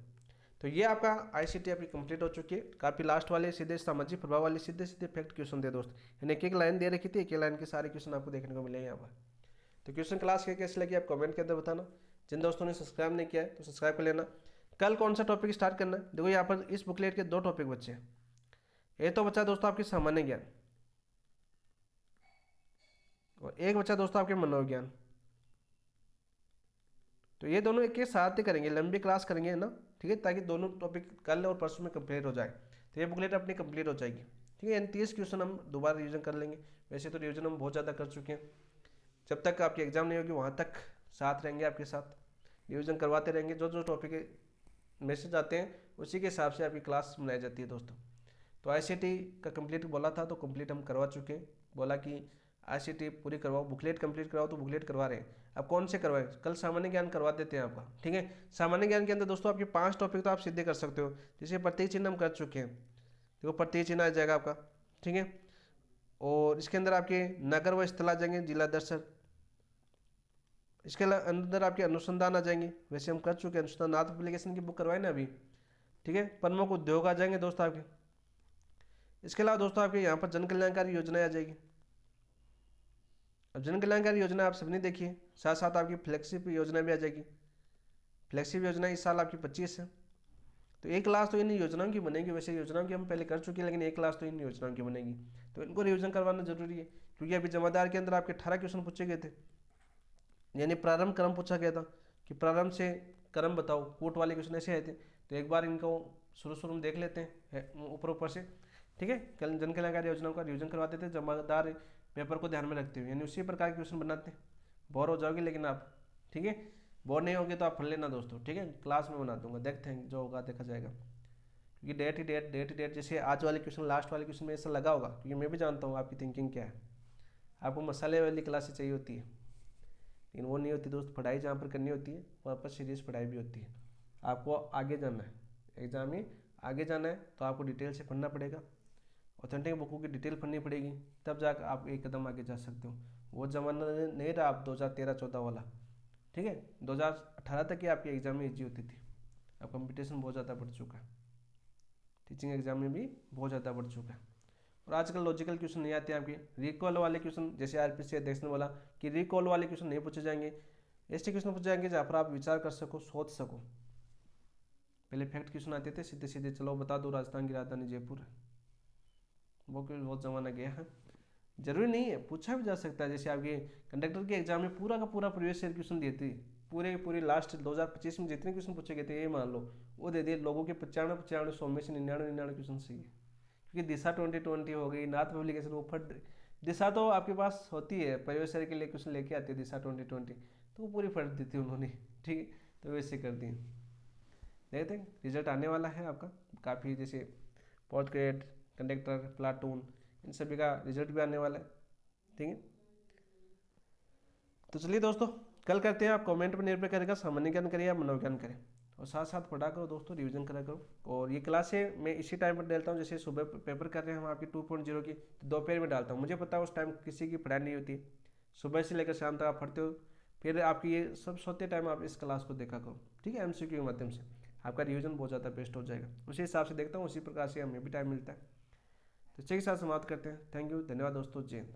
तो ये आपका आईसीटी आपकी कंप्लीट हो चुकी है। काफ़ी लास्ट वाले सीधे सामाजिक प्रभाव वाले सीधे सीधे फैक्ट क्वेश्चन दे दोस्त, यानी एक एक लाइन दे रखी थी, एक एक लाइन के सारे क्वेश्चन आपको देखने को मिलेंगे यहाँ पर। तो क्वेश्चन क्लास कैसे लगी आप कमेंट के अंदर बताना। जिन दोस्तों ने सब्सक्राइब नहीं किया है तो सब्सक्राइब कर लेना। कल कौन सा टॉपिक स्टार्ट करना है? देखो यहाँ पर इस बुकलेट के दो टॉपिक बचे हैं। एक तो बचा दोस्तों आपके सामान्य ज्ञान, और एक बचा दोस्तों आपके मनोविज्ञान। तो ये दोनों एक के साथ ही करेंगे, लंबी क्लास करेंगे ना, ठीक है, ताकि दोनों टॉपिक कल और परसों में कंप्लीट हो जाए। तो ये बुकलेट अपनी कंप्लीट हो जाएगी, ठीक है। यानी 30 क्वेश्चन हम दोबारा रिवीजन कर लेंगे। वैसे तो रिवीजन हम बहुत ज़्यादा कर चुके हैं। जब तक आपकी एग्जाम नहीं होगी वहाँ तक साथ रहेंगे, आपके साथ रिवीजन करवाते रहेंगे। जो जो टॉपिक मैसेज आते हैं उसी के हिसाब से आपकी क्लास बनाई जाती है दोस्तों। तो आईसीटी का कंप्लीट बोला था तो कंप्लीट हम करवा चुके हैं। बोला कि आईसीटी पूरी करवाओ, बुकलेट कंप्लीट करवाओ, तो बुकलेट करवा रहे हैं। अब कौन से करवाएं? कल सामान्य ज्ञान करवा देते हैं आपका, ठीक है। सामान्य ज्ञान के अंदर दोस्तों आपके 5 टॉपिक तो आप सीधे कर सकते हो। जैसे प्रतीक चिन्ह हम कर चुके हैं, देखो प्रतीक चिन्ह आ जाएगा आपका, ठीक है। और इसके अंदर आपके नगर व स्थल आ जाएंगे, जिला दर्शन। इसके अंदर आपके अनुसंधान आ जाएंगे, वैसे हम कर चुके हैं अनुसंधान। नाथ एप्लीकेशन की बुक करवाए ना अभी, ठीक है। प्रमुख उद्योग आ जाएंगे दोस्तों आपके। इसके अलावा दोस्तों आपके यहाँ पर जन कल्याणकारी योजनाएं आ जाएगी। अब जन कल्याणकारी योजना आप सबने देखी है, साथ साथ आपकी फ्लैगशिप योजना भी आ जाएगी। फ्लैगशिप योजना इस साल आपकी 25 है। तो एक क्लास तो इन योजनाओं की बनेगी। वैसे योजनाओं की हम पहले कर चुके हैं, लेकिन एक क्लास तो इन योजनाओं की बनेगी। तो इनको रिविजन करवाना जरूरी है, क्योंकि अभी जमादार के अंदर आपके 18 क्वेश्चन पूछे गए थे। यानी प्रारंभ क्रम पूछा गया था कि प्रारंभ से क्रम बताओ, कोट वाले क्वेश्चन ऐसे आए थे। तो एक बार इनको शुरू में देख लेते हैं ऊपर ऊपर से, ठीक है। कल जन कल्याणकारी योजनाओं का रिविजन करवाते थे जमादार पेपर को ध्यान में रखते हुए, यानी उसी प्रकार के क्वेश्चन बनाते हैं। बोर हो जाओगे लेकिन आप, ठीक है। बोर नहीं होगे तो आप पढ़ लेना दोस्तों, ठीक है। क्लास में बना दूंगा, देखते हैं जो होगा देखा जाएगा। क्योंकि डेट जैसे आज वाले क्वेश्चन लास्ट वाले क्वेश्चन में ऐसा लगा होगा, क्योंकि मैं भी जानता हूँ आपकी थिंकिंग क्या है। आपको मसाले वाली क्लासेस चाहिए होती है, लेकिन वो नहीं होती दोस्त। पढ़ाई जहाँ पर करनी होती है वहाँ पर सीरियस पढ़ाई भी होती है। आपको आगे जाना है, एग्जाम में आगे जाना है, तो आपको डिटेल से पढ़ना पड़ेगा। ऑथेंटिक बुकों की डिटेल पढ़नी पड़ेगी, तब जाकर आप एक कदम आगे जा सकते हो। वो ज़माना नहीं रहा अब 2013-14 वाला, ठीक है। 2018 तक ही आपकी एग्ज़ाम ईजी होती थी, अब कंपटीशन बहुत ज़्यादा बढ़ चुका है, टीचिंग एग्जाम में भी बहुत ज़्यादा बढ़ चुका है। और आजकल लॉजिकल क्वेश्चन नहीं आते हैं आपके, रिकॉल वाले क्वेश्चन, जैसे आरपीसी अध्यक्ष ने बोला कि रिकॉल वाले क्वेश्चन नहीं पूछे जाएंगे, ऐसे क्वेश्चन पूछे जाएंगे जहाँ पर आप विचार कर सको, सोच सको। पहले फैक्ट क्वेश्चन आते थे सीधे सीधे, चलो बता दो राजस्थान की राजधानी जयपुर है, वो बहुत ज़माना गया है। जरूरी नहीं है, पूछा भी जा सकता है। जैसे आपके कंडक्टर के एग्जाम में पूरा का पूरा प्रीवियस ईयर क्वेश्चन दिए थे, पूरे लास्ट 2025 में जितने क्वेश्चन पूछे गए थे ये मान लो, वो दे दिए लोगों के 95 100 में से 99 क्वेश्चन सही है। क्योंकि दिशा 2020 हो गई, नाथ पब्लिकेशन, वो फट दिशा तो आपके पास होती है, प्रीवियस ईयर के लिए क्वेश्चन लेके आती है दिशा 2020, तो वो पूरी फट दी थी उन्होंने, ठीक है, तो वैसे कर दिए। देखते हैं रिजल्ट आने वाला है आपका काफ़ी, जैसे पोस्ट ग्रेड, कंडक्टर, प्लाटून, इन सभी का रिजल्ट भी आने वाला है, ठीक है। तो चलिए दोस्तों, कल करते हैं, आप कमेंट पर निर्भर करेगा, सामान्य ज्ञान करें या मनोविज्ञान करें, और साथ साथ पढ़ा करो दोस्तों, रिवीजन करा करो। और ये क्लासें मैं इसी टाइम पर डालता हूँ, जैसे सुबह पेपर कर रहे हैं हम आपकी 2.0 की, तो दोपहर में डालता हूँ। मुझे पता है उस टाइम किसी की पढ़ाई नहीं होती, सुबह से लेकर शाम तक आप पढ़ते हो, फिर आपकी ये सब सोते टाइम आप इस क्लास को देखा करो, ठीक है। MCQ के माध्यम से आपका रिवीजन बहुत ज़्यादा बेस्ट हो जाएगा, उसी हिसाब से देखता हूँ, उसी प्रकार से हमें भी टाइम मिलता है। तो इसी के साथ समाप्त करते हैं। थैंक यू, धन्यवाद दोस्तों, जय हिंद।